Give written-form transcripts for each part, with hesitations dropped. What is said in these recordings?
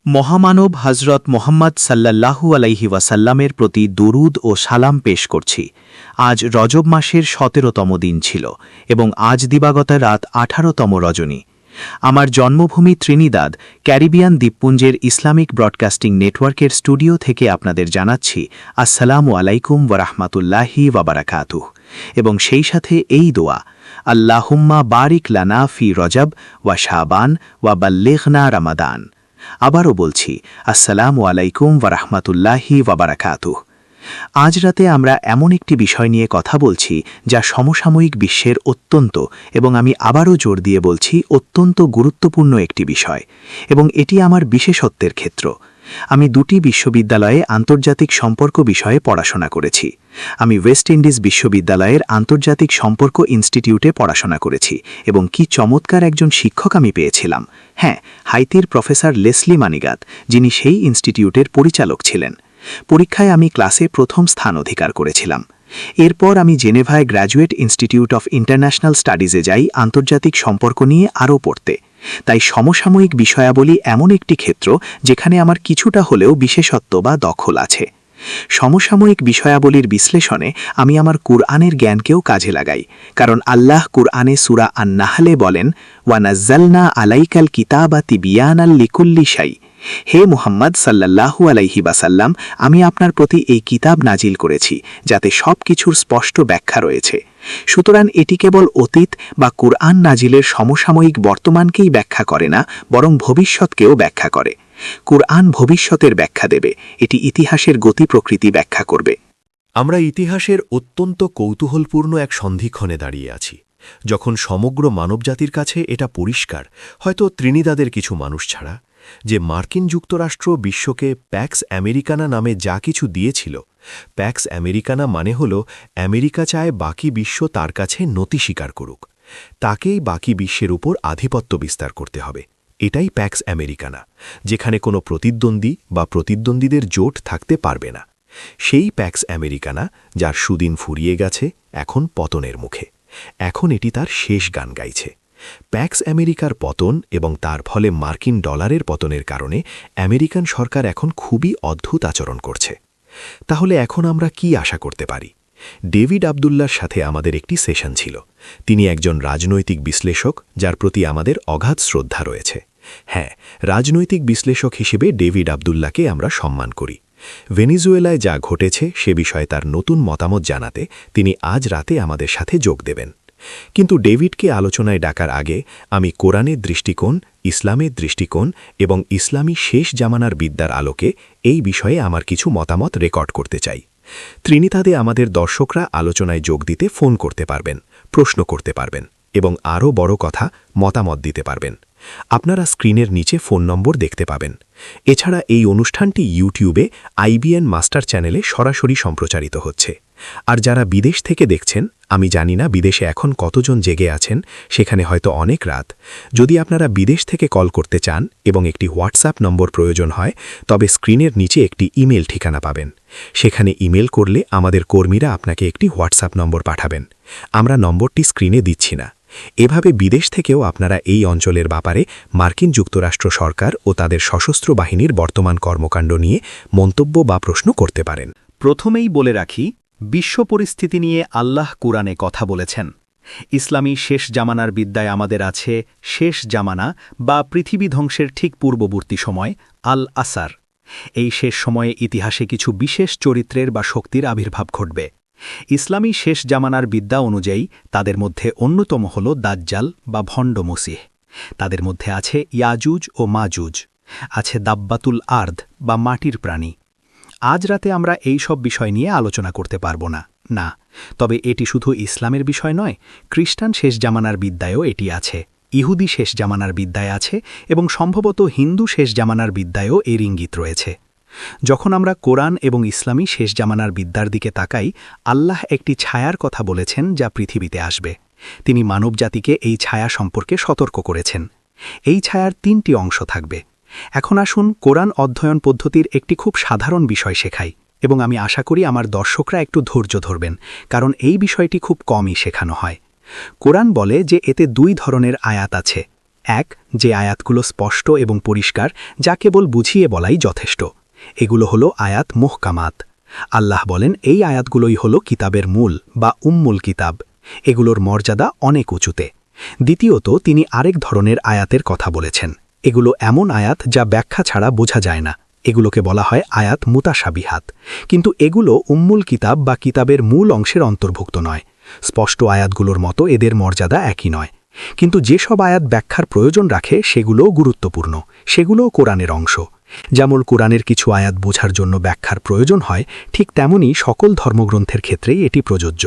মহামানব হজরত মোহাম্মদ সাল্লাল্লাহু আলাইহি ওয়াসাল্লামের প্রতি দরুদ ও সালাম পেশ করছি। আজ রজব মাসের ১৭তম দিন ছিল এবং আজ দিবাগত রাত ১৮তম রজনী। আমার জন্মভূমি ত্রিনিদাদ ক্যারিবিয়ান দ্বীপপুঞ্জের ইসলামিক ব্রডকাস্টিং নেটওয়ার্কের স্টুডিও থেকে আপনাদের জানাচ্ছি আসসালামু আলাইকুম ওয়ারাহমাতুল্লাহি ওয়াবারাকাতুহ, এবং সেই সাথে এই দোয়া, আল্লাহুম্মা বারিক লানা ফি রজব ওয়া শাবান ওয়া বাল্লিগনা রমাদান। আবারও বলছি আসসালামু আলাইকুম ওয়ারাহমাতুল্লাহি ওয়াবারাকাতুহ। আজ রাতে আমরা এমন একটি বিষয় নিয়ে কথা বলছি যা সমসাময়িক বিশ্বের অত্যন্ত, এবং আমি আবারও জোর দিয়ে বলছি অত্যন্ত গুরুত্বপূর্ণ একটি বিষয়, এবং এটি আমার বিশেষত্বের ক্ষেত্র। আমি দুটি বিশ্ববিদ্যালয়ে আন্তর্জাতিক সম্পর্ক বিষয়ে পড়াশোনা করেছি। আমি ওয়েস্ট ইন্ডিজ বিশ্ববিদ্যালয়ের আন্তর্জাতিক সম্পর্ক ইনস্টিটিউটে পড়াশোনা করেছি, এবং কি চমৎকার একজন শিক্ষক আমি পেয়েছিলাম। হ্যাঁ, হাইতির প্রফেসর লেসলি মানিগাত, যিনি সেই ইনস্টিটিউটের পরিচালক ছিলেন। পরীক্ষায় আমি ক্লাসে প্রথম স্থান অধিকার করেছিলাম। এরপর আমি জেনেভায় গ্র্যাজুয়েট ইনস্টিটিউট অফ ইন্টারন্যাশনাল স্টাডিজে যাই আন্তর্জাতিক সম্পর্ক নিয়ে আরও পড়তে। তাই সমসাময়িক বিষয়াবলী এমন একটি ক্ষেত্র যেখানে আমার কিছুটা হলেও বিশেষত্ব বা দখল আছে। সমসাময়িক বিষয়াবলীর বিশ্লেষণে আমি আমার কুরআনের জ্ঞানকেও কাজে লাগাই, কারণ আল্লাহ কুরআনে সূরা আন-নাহলে বলেন, ওয়া নাজ্জালনা আলাইকাল কিতাবা তিবিয়ানাল লিকুল্লি শাই। হে মুহাম্মদ সাল্লাল্লাহু আলাইহি ওয়াসাল্লাম, আমি আপনার প্রতি এই কিতাব নাজিল করেছি যাতে সব কিছুর স্পষ্ট ব্যাখ্যা রয়েছে। সুতরাং এটি কেবল অতীত বা কুরআন নাজিলের সমসাময়িক বর্তমানকেই ব্যাখ্যা করে না, বরং ভবিষ্যৎকেও ব্যাখ্যা করে। কুরআন ভবিষ্যতের ব্যাখ্যা দেবে, এটি ইতিহাসের গতি প্রকৃতি ব্যাখ্যা করবে। আমরা ইতিহাসের অত্যন্ত কৌতূহলপূর্ণ এক সন্ধিক্ষণে দাঁড়িয়ে আছি, যখন সমগ্র মানবজাতির কাছে এটা পরিষ্কার, হয়তো ত্রিনিদাদের কিছু মানুষ ছাড়া, যে মার্কিন যুক্তরাষ্ট্র বিশ্বকে প্যাক্স আমেরিকানা নামে যা কিছু দিয়েছিল, প্যাক্স আমেরিকানা মানে হল আমেরিকা চায় বাকি বিশ্ব তার কাছে নতি স্বীকার করুক, তাকেই বাকি বিশ্বের উপর আধিপত্য বিস্তার করতে হবে। এটাই প্যাক্স আমেরিকানা, যেখানে কোনো প্রতিদ্বন্দ্বী বা প্রতিদ্বন্দ্বীদের জোট থাকতে পারবে না। সেই প্যাক্স আমেরিকানা যার সুদিন ফুরিয়ে গেছে, এখন পতনের মুখে। এখন এটি তার শেষ গান গাইছে। প্যাক্স আমেরিকার পতন এবং তার ফলে মার্কিন ডলারের পতনের কারণে আমেরিকান সরকার এখন খুবই অদ্ভুত আচরণ করছে। তাহলে এখন আমরা কি আশা করতে পারি? ডেভিড আবদুল্লার সাথে আমাদের একটি সেশন ছিল। তিনি একজন রাজনৈতিক বিশ্লেষক, যার প্রতি আমাদের অগাধ শ্রদ্ধা রয়েছে। হ্যাঁ, রাজনৈতিক বিশ্লেষক হিসেবে ডেভিড আবদুল্লাকে আমরা সম্মান করি। ভেনিজুয়েলায় যা ঘটেছে সে বিষয়ে তার নতুন মতামত জানাতে তিনি আজ রাতে আমাদের সাথে যোগ দেবেন। কিন্তু ডেভিডকে আলোচনায় ডাকার আগে আমি কোরআনের দৃষ্টিকোণ, ইসলামের দৃষ্টিকোণ এবং ইসলামী শেষ জামানার বিদ্যার আলোকে এই বিষয়ে আমার কিছু মতামত রেকর্ড করতে চাই। ত্রিনিদাদে আমাদের দর্শকরা আলোচনায় যোগ দিতে ফোন করতে পারবেন, প্রশ্ন করতে পারবেন এবং আরও বড় কথা, মতামত দিতে পারবেন। আপনারা স্ক্রিনের নিচে ফোন নম্বর দেখতে পাবেন। এছাড়া এই অনুষ্ঠানটি ইউটিউবে আইবিএন মাস্টার চ্যানেলে সরাসরি সম্প্রচারিত হচ্ছে। আর যারা বিদেশ থেকে দেখছেন, আমি জানি না বিদেশে এখন কতজন জেগে আছেন, সেখানে হয়তো অনেক রাত। যদি আপনারা বিদেশ থেকে কল করতে চান এবং একটি হোয়াটসঅ্যাপ নম্বর প্রয়োজন হয়, তবে স্ক্রিনের নিচে একটি ইমেল ঠিকানা পাবেন। সেখানে ইমেল করলে আমাদের কর্মীরা আপনাকে একটি হোয়াটসঅ্যাপ নম্বর পাঠাবেন। আমরা নম্বরটি স্ক্রিনে দিচ্ছি না। এভাবে বিদেশ থেকেও আপনারা এই অঞ্চলের ব্যাপারে মার্কিন যুক্তরাষ্ট্র সরকার ও তাদের সশস্ত্র বাহিনীর বর্তমান কর্মকাণ্ড নিয়ে মন্তব্য বা প্রশ্ন করতে পারেন। প্রথমেই বলে রাখি, বিশ্ব পরিস্থিতি নিয়ে আল্লাহ কুরআনে কথা বলেছেন। ইসলামী শেষ জামানার বিদ্যায় আমাদের আছে শেষ জামানা বা পৃথিবী ধ্বংসের ঠিক পূর্ববর্তী সময়, আল আসার। এই শেষ সময়ে ইতিহাসে কিছু বিশেষ চরিত্রের বা শক্তির আবির্ভাব ঘটবে। ইসলামী শেষ জামানার বিদ্যা অনুযায়ী তাদের মধ্যে অন্যতম হল দাজ্জাল বা ভণ্ড মসিহ। তাদের মধ্যে আছে ইয়াজুজ ও মাজুজ, আছে দাব্বাতুল আর্দ বা মাটির প্রাণী। আজ রাতে আমরা এই সব বিষয় নিয়ে আলোচনা করতে পারব না। তবে এটি শুধু ইসলামের বিষয় নয়, খ্রিস্টান শেষ জামানার বিদ্যায়ও এটি আছে, ইহুদি শেষ জামানার বিদ্যায় আছে, এবং সম্ভবত হিন্দু শেষ জামানার বিদ্যায়ও এর ইঙ্গিত রয়েছে। যখন আমরা কোরআন এবং ইসলামী শেষ জামানার বিদ্যার দিকে তাকাই, আল্লাহ একটি ছায়ার কথা বলেছেন যা পৃথিবীতে আসবে। তিনি মানবজাতিকে এই ছায়া সম্পর্কে সতর্ক করেছেন। এই ছায়ার 3টি অংশ থাকবে। এখন আসুন কোরআন অধ্যয়ন পদ্ধতির একটি খুব সাধারণ বিষয় শেখাই, এবং আমি আশা করি আমার দর্শকরা একটু ধৈর্য ধরবেন, কারণ এই বিষয়টি খুব কমই শেখানো হয়। কোরআন বলে যে এতে 2 ধরনের আয়াত আছে, এক, যে আয়াতগুলো স্পষ্ট এবং পরিষ্কার, যা কেবল বুঝিয়ে বলাই যথেষ্ট। এগুলো হলো আয়াত মুহকামাত। আল্লাহ বলেন এই আয়াতগুলোই হলো কিতাবের মূল বা উম্মুল কিতাব। এগুলোর মর্যাদা অনেক উঁচুতে। দ্বিতীয়ত, তিনি আরেক ধরনের আয়াতের কথা বলেছেন। এগুলো এমন আয়াত যা ব্যাখ্যা ছাড়া বোঝা যায় না। এগুলোকে বলা হয় আয়াত মুতাশাবিহাত। কিন্তু এগুলো উম্মুল কিতাব বা কিতাবের মূল অংশের অন্তর্ভুক্ত নয়। স্পষ্ট আয়াতগুলোর মতো এদের মর্যাদা একই নয়। কিন্তু যেসব আয়াত ব্যাখ্যার প্রয়োজন রাখে সেগুলোও গুরুত্বপূর্ণ, সেগুলোও কোরআনের অংশ। যেমন কোরআনের কিছু আয়াত বোঝার জন্য ব্যাখ্যার প্রয়োজন হয়, ঠিক তেমনি সকল ধর্মগ্রন্থের ক্ষেত্রেই এটি প্রযোজ্য।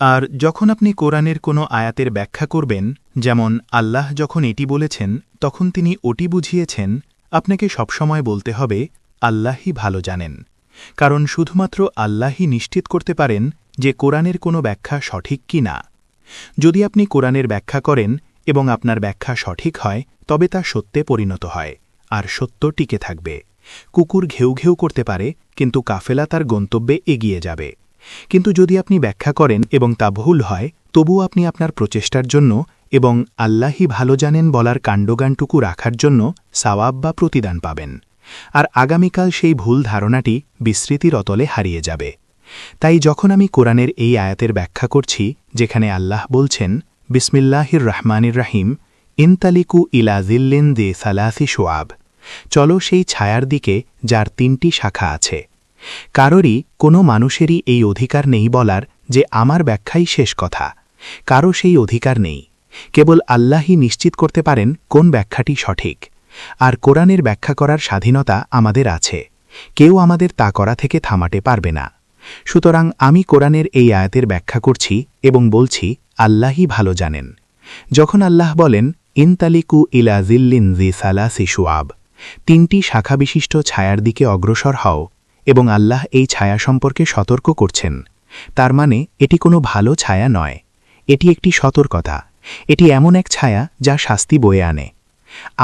আর যখন আপনি কোরআনের কোনো আয়াতের ব্যাখ্যা করবেন, যেমন আল্লাহ যখন এটি বলেছেন তখন তিনি ওটি বুঝিয়েছেন, আপনাকে সবসময় বলতে হবে আল্লাহই ভালো জানেন। কারণ শুধুমাত্র আল্লাহই নিশ্চিত করতে পারেন যে কোরআনের কোনো ব্যাখ্যা সঠিক কি না। যদি আপনি কোরআনের ব্যাখ্যা করেন এবং আপনার ব্যাখ্যা সঠিক হয়, তবে তা সত্যে পরিণত হয়, আর সত্য টিকে থাকবে। কুকুর ঘেউ ঘেউ করতে পারে, কিন্তু কাফেলা তার গন্তব্যে এগিয়ে যাবে। কিন্তু যদি আপনি ব্যাখ্যা করেন এবং তা ভুল হয়, তবু আপনি আপনার প্রচেষ্টার জন্য এবং আল্লাহই ভালো জানেন বলার কাণ্ডজ্ঞানটুকু রাখার জন্য সাওয়াব বা প্রতিদান পাবেন। আর আগামীকাল সেই ভুল ধারণাটি বিস্মৃতির অতলে হারিয়ে যাবে। তাই যখন আমি কোরআনের এই আয়াতের ব্যাখ্যা করছি, যেখানে আল্লাহ বলছেন বিসমিল্লাহির রহমানির রাহিম, ইনতালিকু ইলা জিল্লিন দে সালাসি শোয়াব, চলো সেই ছায়ার দিকে যার 3টি শাখা আছে। কারোরই, কোনো মানুষেরই এই অধিকার নেই বলার যে আমার ব্যাখ্যাই শেষ কথা। কারও সেই অধিকার নেই। কেবল আল্লাহই নিশ্চিত করতে পারেন কোন ব্যাখ্যাটি সঠিক। আর কোরআনের ব্যাখ্যা করার স্বাধীনতা আমাদের আছে। কেউ আমাদের তা করা থেকে থামাতে পারবে না। সুতরাং আমি কোরআনের এই আয়াতের ব্যাখ্যা করছি এবং বলছি আল্লাহই ভালো জানেন। যখন আল্লাহ বলেন ইনতালিকু ইলা জিল্লিন জি সালাসি শুআব, 3টি শাখাবিশিষ্ট ছায়ার দিকে অগ্রসর হও, এবং আল্লাহ এই ছায়া সম্পর্কে সতর্ক করছেন, তার মানে এটি কোনো ভালো ছায়া নয়। এটি একটি সতর্কতা। এটি এমন এক ছায়া যা শাস্তি বয়ে আনে।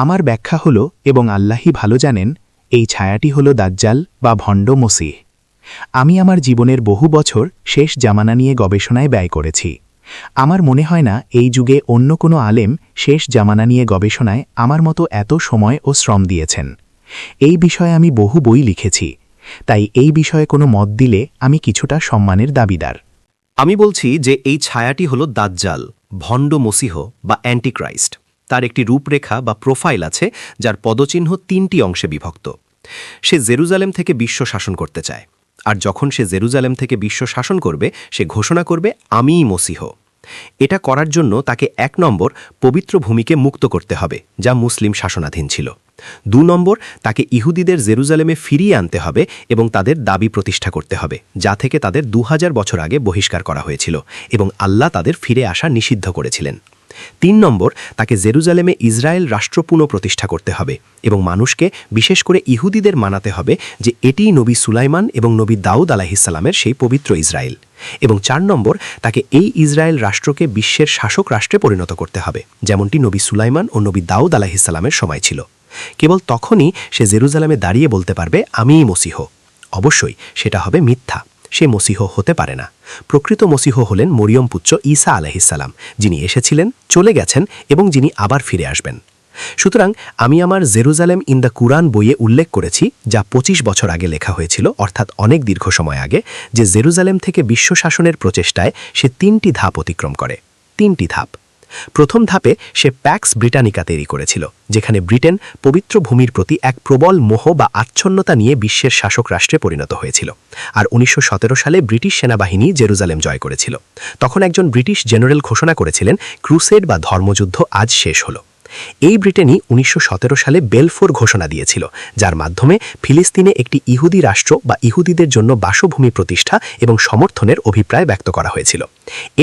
আমার ব্যাখ্যা হল, এবং আল্লাহই ভালো জানেন, এই ছায়াটি হল দাজ্জাল বা ভণ্ড মসিহ। আমি আমার জীবনের বহু বছর শেষ জামানা নিয়ে গবেষণায় ব্যয় করেছি। আমার মনে হয় না এই যুগে অন্য কোনো আলেম শেষ জামানা নিয়ে গবেষণায় আমার মতো এত সময় ও শ্রম দিয়েছেন। এই বিষয়ে আমি বহু বই লিখেছি। তাই এই বিষয়ে কোনো মত দিলে আমি কিছুটা সম্মানের দাবিদার। আমি বলছি যে এই ছায়াটি হল দাজ্জাল, ভণ্ড মসিহ বা অ্যান্টিক্রাইস্ট। তার একটি রূপরেখা বা প্রোফাইল আছে, যার পদচিহ্ন 3টি অংশে বিভক্ত। সে জেরুজালেম থেকে বিশ্ব শাসন করতে চায়। আর যখন সে জেরুজালেম থেকে বিশ্ব শাসন করবে, সে ঘোষণা করবে আমিই মসিহ। এটা করার জন্য তাকে 1 নম্বর পবিত্র ভূমিকে মুক্ত করতে হবে, যা মুসলিম শাসনাধীন ছিল। 2 নম্বর, তাকে ইহুদিদের জেরুজালেমে ফিরিয়ে আনতে হবে এবং তাদের দাবি প্রতিষ্ঠা করতে হবে, যা থেকে তাদের 2000 বছর আগে বহিষ্কার করা হয়েছিল এবং আল্লাহ তাদের ফিরে আসা নিষিদ্ধ করেছিলেন। 3 নম্বর, তাকে জেরুজালেমে ইসরায়েল রাষ্ট্র পুনঃপ্রতিষ্ঠা করতে হবে এবং মানুষকে, বিশেষ করে ইহুদিদের মানাতে হবে যে এটিই নবী সুলাইমান এবং নবী দাউদ আলাইহিসসালামের সেই পবিত্র ইসরায়েল। এবং 4 নম্বর, তাকে এই ইসরায়েল রাষ্ট্রকে বিশ্বের শাসক রাষ্ট্রে পরিণত করতে হবে, যেমনটি নবী সুলাইমান ও নবী দাউদ আলাইহিসসালামের সময় ছিল। কেবল তখনই সে জেরুজালেমে দাঁড়িয়ে বলতে পারবে আমিই মসিহ। অবশ্যই সেটা হবে মিথ্যা। সে মসিহ হতে পারে না। প্রকৃত মসিহ হলেন মরিয়ম পুত্র ঈসা আলাইহিসসালাম, যিনি এসেছিলেন, চলে গেছেন এবং যিনি আবার ফিরে আসবেন। সুতরাং আমি আমার জেরুজালেম ইন দ্য কুরআন বইয়ে উল্লেখ করেছি, যা 25 বছর আগে লেখা হয়েছিল, অর্থাৎ অনেক দীর্ঘ সময় আগে, যে জেরুজালেম থেকে বিশ্ব শাসনের প্রচেষ্টায় সে 3টি ধাপ অতিক্রম করে। 3টি ধাপ। প্রথম ধাপে সে প্যাক্স ব্রিটানিকা তৈরি করেছিল, যেখানে ব্রিটেন পবিত্র ভূমির প্রতি এক প্রবল মোহ বা আচ্ছন্নতা নিয়ে বিশ্বের শাসক রাষ্ট্রে পরিণত হয়েছিল। আর 1917 সালে ব্রিটিশ সেনাবাহিনী জেরুজালেম জয় করেছিল। তখন একজন ব্রিটিশ জেনারেল ঘোষণা করেছিলেন, ক্রুসেড বা ধর্মযুদ্ধ আজ শেষ হলো। এই ব্রিটেনই 1917 সালে বেলফোর ঘোষণা দিয়েছিল, যার মাধ্যমে ফিলিস্তিনে একটি ইহুদি রাষ্ট্র বা ইহুদিদের জন্য বাসভূমি প্রতিষ্ঠা এবং সমর্থনের অভিপ্রায় ব্যক্ত করা হয়েছিল।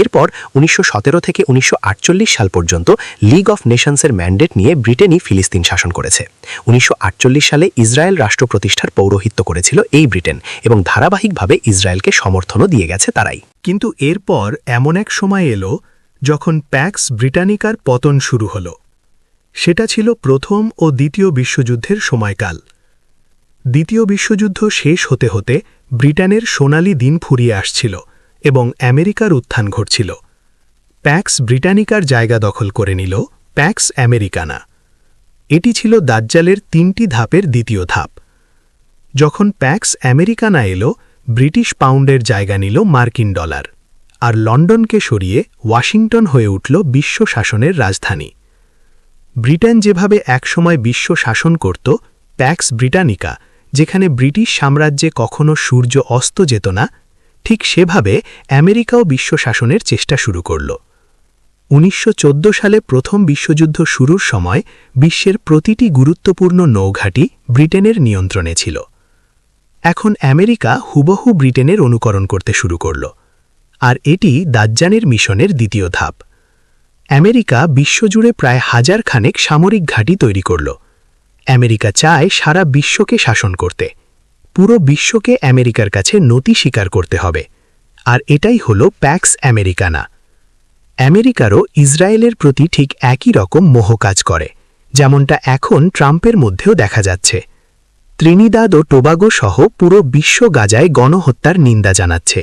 এরপর 1917 থেকে 1948 সাল পর্যন্ত লিগ অফ নেশনসের ম্যান্ডেট নিয়ে ব্রিটেনই ফিলিস্তিন শাসন করেছে। 1948 সালে ইসরায়েল রাষ্ট্র প্রতিষ্ঠার পৌরোহিত্য করেছিল এই ব্রিটেন এবং ধারাবাহিকভাবে ইসরায়েলকে সমর্থনও দিয়ে গেছে তারাই। কিন্তু এরপর এমন এক সময় এলো যখন প্যাক্স ব্রিটানিকার পতন শুরু হলো। সেটা ছিল প্রথম ও দ্বিতীয় বিশ্বযুদ্ধের সময়কাল। দ্বিতীয় বিশ্বযুদ্ধ শেষ হতে হতে ব্রিটেনের সোনালি দিন ফুরিয়ে আসছিল এবং আমেরিকার উত্থান ঘটছিল। প্যাক্স ব্রিটানিকার জায়গা দখল করে নিল প্যাক্স আমেরিকানা। এটি ছিল দাজ্জালের 3টি ধাপের দ্বিতীয় ধাপ। যখন প্যাক্স আমেরিকানা এলো, ব্রিটিশ পাউন্ডের জায়গা নিল মার্কিন ডলার, আর লন্ডনকে সরিয়ে ওয়াশিংটন হয়ে উঠল বিশ্ব শাসনের রাজধানী। ব্রিটেন যেভাবে একসময় বিশ্ব শাসন করত, প্যাক্স ব্রিটানিকা, যেখানে ব্রিটিশ সাম্রাজ্যে কখনো সূর্য অস্ত যেত না, ঠিক সেভাবে আমেরিকাও বিশ্ব শাসনের চেষ্টা শুরু করল। 1914 সালে প্রথম বিশ্বযুদ্ধ শুরুর সময় বিশ্বের প্রতিটি গুরুত্বপূর্ণ নৌঘাঁটি ব্রিটেনের নিয়ন্ত্রণে ছিল। এখন আমেরিকা হুবহু ব্রিটেনের অনুকরণ করতে শুরু করল, আর এটি দাজ্জালের মিশনের দ্বিতীয় ধাপ। আমেরিকা বিশ্বজুড়ে প্রায় 1000 খানেক সামরিক ঘাঁটি তৈরি করল। আমেরিকা চায় সারা বিশ্বকে শাসন করতে, পুরো বিশ্বকে আমেরিকার কাছে নতি স্বীকার করতে হবে, আর এটাই হল প্যাক্স আমেরিকানা। আমেরিকারও ইসরায়েলের প্রতি ঠিক একই রকম মোহ কাজ করে, যেমনটা এখন ট্রাম্পের মধ্যেও দেখা যাচ্ছে। ত্রিনিদাদ ও টোবাগো সহ পুরো বিশ্ব গাজায় গণহত্যার নিন্দা জানাচ্ছে,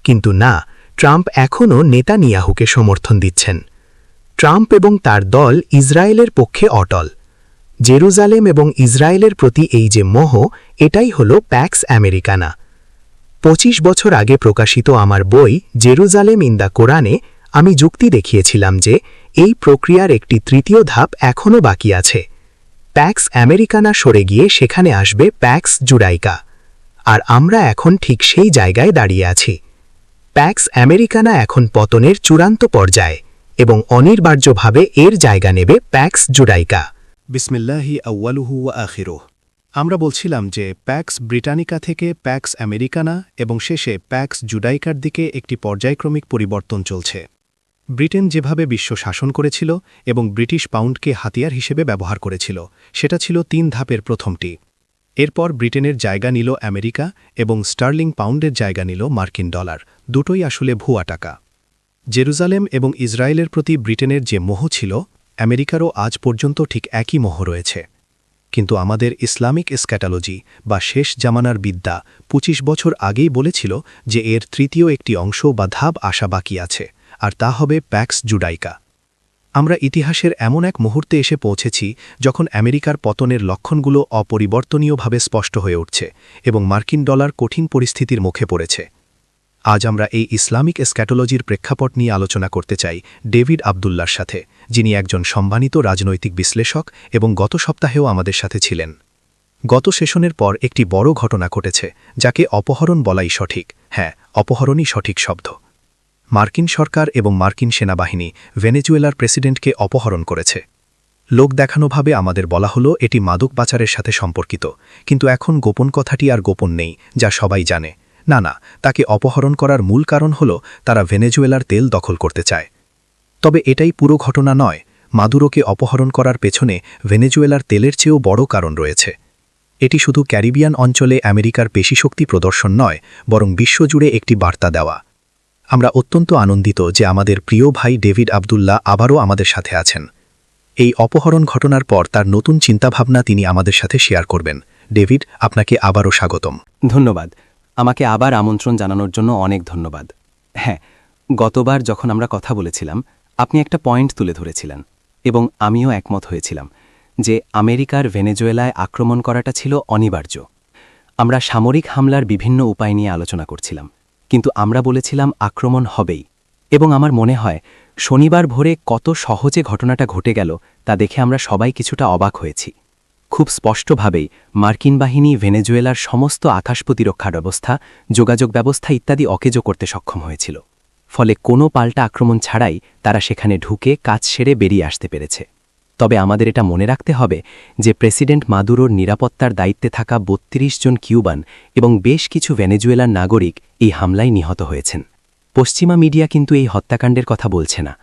কিন্তু না, ট্রাম্প এখনও নেতানিয়াহুকে সমর্থন দিচ্ছেন। ট্রাম্প এবং তার দল ইসরায়েলের পক্ষে অটল। জেরুজালেম এবং ইসরায়েলের প্রতি এই যে মোহ, এটাই হল প্যাক্স আমেরিকানা। 25 বছর আগে প্রকাশিত আমার বই জেরুজালেম ইন দ্য কোরআনে আমি যুক্তি দেখিয়েছিলাম যে এই প্রক্রিয়ার একটি তৃতীয় ধাপ এখনও বাকি আছে। প্যাক্স আমেরিকানা সরে গিয়ে সেখানে আসবে প্যাক্স জুডাইকা, আর আমরা এখন ঠিক সেই জায়গায় দাঁড়িয়ে আছি। প্যাক্স আমেরিকানা এখন পতনের চূড়ান্ত পর্যায়ে, এবং অনিবার্যভাবে এর জায়গা নেবে প্যাক্স জুডাইকা। বিসমিল্লাহি আউয়ালুহু ওয়া আখিরুহ। আমরা বলছিলাম যে প্যাক্স ব্রিটানিকা থেকে প্যাক্স আমেরিকানা এবং শেষে প্যাক্স জুডাইকার দিকে একটি পর্যায়ক্রমিক পরিবর্তন চলছে। ব্রিটেন যেভাবে বিশ্ব শাসন করেছিল এবং ব্রিটিশ পাউন্ডকে হাতিয়ার হিসেবে ব্যবহার করেছিল, সেটা ছিল 3 ধাপের প্রথমটি। এরপর ব্রিটেনের জায়গা নিল আমেরিকা এবং স্টার্লিং পাউন্ডের জায়গা নিল মার্কিন ডলার, দুটোই আসলে ভুয়া টাকা। জেরুজালেম এবং ইসরায়েলের প্রতি ব্রিটেনের যে মোহ ছিল, আমেরিকারও আজ পর্যন্ত ঠিক একই মোহ রয়েছে। কিন্তু আমাদের ইসলামিক এসক্যাটোলজি বা শেষ জামানার বিদ্যা 25 বছর আগেই বলেছিল যে এর তৃতীয় একটি অংশ বা ধাপ আসা বাকি আছে, আর তা হবে প্যাক্স জুডাইকা। আমরা ইতিহাসের এমন এক মুহূর্তে এসে পৌঁছেছি যখন আমেরিকার পতনের লক্ষণগুলো অপরিবর্তনীয়ভাবে স্পষ্ট হয়ে উঠছে এবং মার্কিন ডলার কঠিন পরিস্থিতির মুখে পড়েছে। আজ আমরা এই ইসলামিক এসক্যাটোলজির প্রেক্ষাপট নিয়ে আলোচনা করতে চাই ডেভিড আবদুল্লার সাথে, যিনি একজন সম্মানিত রাজনৈতিক বিশ্লেষক এবং গত সপ্তাহেও আমাদের সাথে ছিলেন। গত সেশনের পর একটি বড় ঘটনা ঘটেছে, যাকে অপহরণ বলাই সঠিক। হ্যাঁ, অপহরণই সঠিক শব্দ। মার্কিন সরকার এবং মার্কিন সেনাবাহিনী ভেনেজুয়েলার প্রেসিডেন্টকে অপহরণ করেছে। লোক দেখানোভাবে আমাদের বলা হলো এটি মাদক পাচারের সাথে সম্পর্কিত, কিন্তু এখন গোপন কথাটি আর গোপন নেই, যা সবাই জানে। না, তাকে অপহরণ করার মূল কারণ হল তারা ভেনেজুয়েলার তেল দখল করতে চায়। তবে এটাই পুরো ঘটনা নয়। মাদুরোকে অপহরণ করার পেছনে ভেনেজুয়েলার তেলের চেয়েও বড় কারণ রয়েছে। এটি শুধু ক্যারিবিয়ান অঞ্চলে আমেরিকার পেশিশক্তি প্রদর্শন নয়, বরং বিশ্বজুড়ে একটি বার্তা দেওয়া। আমরা অত্যন্ত আনন্দিত যে আমাদের প্রিয় ভাই ডেভিড আবদুল্লাহ আবারও আমাদের সাথে আছেন। এই অপহরণ ঘটনার পর তার নতুন চিন্তাভাবনা তিনি আমাদের সাথে শেয়ার করবেন। ডেভিড, আপনাকে আবারও স্বাগতম। ধন্যবাদ। আমাকে আবার আমন্ত্রণ জানানোর জন্য অনেক ধন্যবাদ। হ্যাঁ, গতবার যখন আমরা কথা বলেছিলাম, আপনি একটা পয়েন্ট তুলে ধরেছিলেন, এবং আমিও একমত হয়েছিলাম যে আমেরিকার ভেনেজুয়েলায় আক্রমণ করাটা ছিল অনিবার্য। আমরা সামরিক হামলার বিভিন্ন উপায় নিয়ে আলোচনা করছিলাম, কিন্তু আমরা বলেছিলাম আক্রমণ হবেই। এবং আমার মনে হয় শনিবার ভোরে কত সহজে ঘটনাটা ঘটে গেল তা দেখে আমরা সবাই কিছুটা অবাক হয়েছি। খুব স্পষ্টভাবেই মার্কিন বাহিনী ভেনেজুয়েলার সমস্ত আকাশ প্রতিরক্ষা ব্যবস্থা, যোগাযোগ ব্যবস্থা ইত্যাদি অকেজো করতে সক্ষম হয়েছিল। ফলে কোনো পাল্টা আক্রমণ ছাড়াই তারা সেখানে ঢুকে কাজ সেরে বেরিয়ে আসতে পেরেছে। তবে আমাদের এটা মনে রাখতে হবে যে প্রেসিডেন্ট মাদুরোর নিরাপত্তার দায়িত্বে থাকা 32 জন কিউবান এবং বেশ কিছু ভেনেজুয়েলার নাগরিক এই হামলায় নিহত হয়েছেন। পশ্চিমা মিডিয়া কিন্তু এই হত্যাকাণ্ডের কথা বলছে না।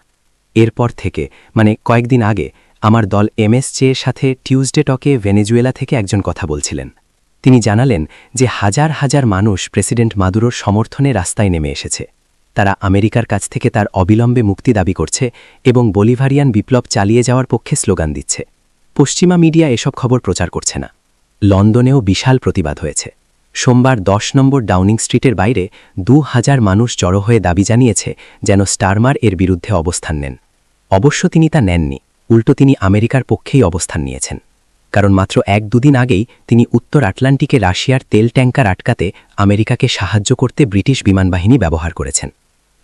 এরপর থেকে, মানে কয়েকদিন আগে, আমার দল এমএসজে-এর সাথে টিউজডে টকে ভেনেজুয়েলা থেকে একজন কথা বলছিলেন। তিনি জানালেন যে হাজার হাজার মানুষ প্রেসিডেন্ট মাদুরোর সমর্থনে রাস্তায় নেমে এসেছে। তারা আমেরিকার কাছ থেকে তার অবিলম্বে মুক্তি দাবি করছে এবং বলিভারিয়ান বিপ্লব চালিয়ে যাওয়ার পক্ষে স্লোগান দিচ্ছে। পশ্চিমা মিডিয়া এসব খবর প্রচার করছে না। লন্ডনেও বিশাল প্রতিবাদ হয়েছে। সোমবার 10 নম্বর ডাউনিং স্ট্রিটের বাইরে 2000 মানুষ জড়ো হয়ে দাবি জানিয়েছে যেন স্টারমার এর বিরুদ্ধে অবস্থান নেন। অবশ্য তিনি তা নেননি। উল্টো তিনি আমেরিকার পক্ষেই অবস্থান নিয়েছেন। কারণ মাত্র 1-2 দিন আগেই তিনি উত্তর আটলান্টিকে রাশিয়ার তেল ট্যাঙ্কার আটকাতে আমেরিকাকে সাহায্য করতে ব্রিটিশ বিমানবাহিনী ব্যবহার করেছেন।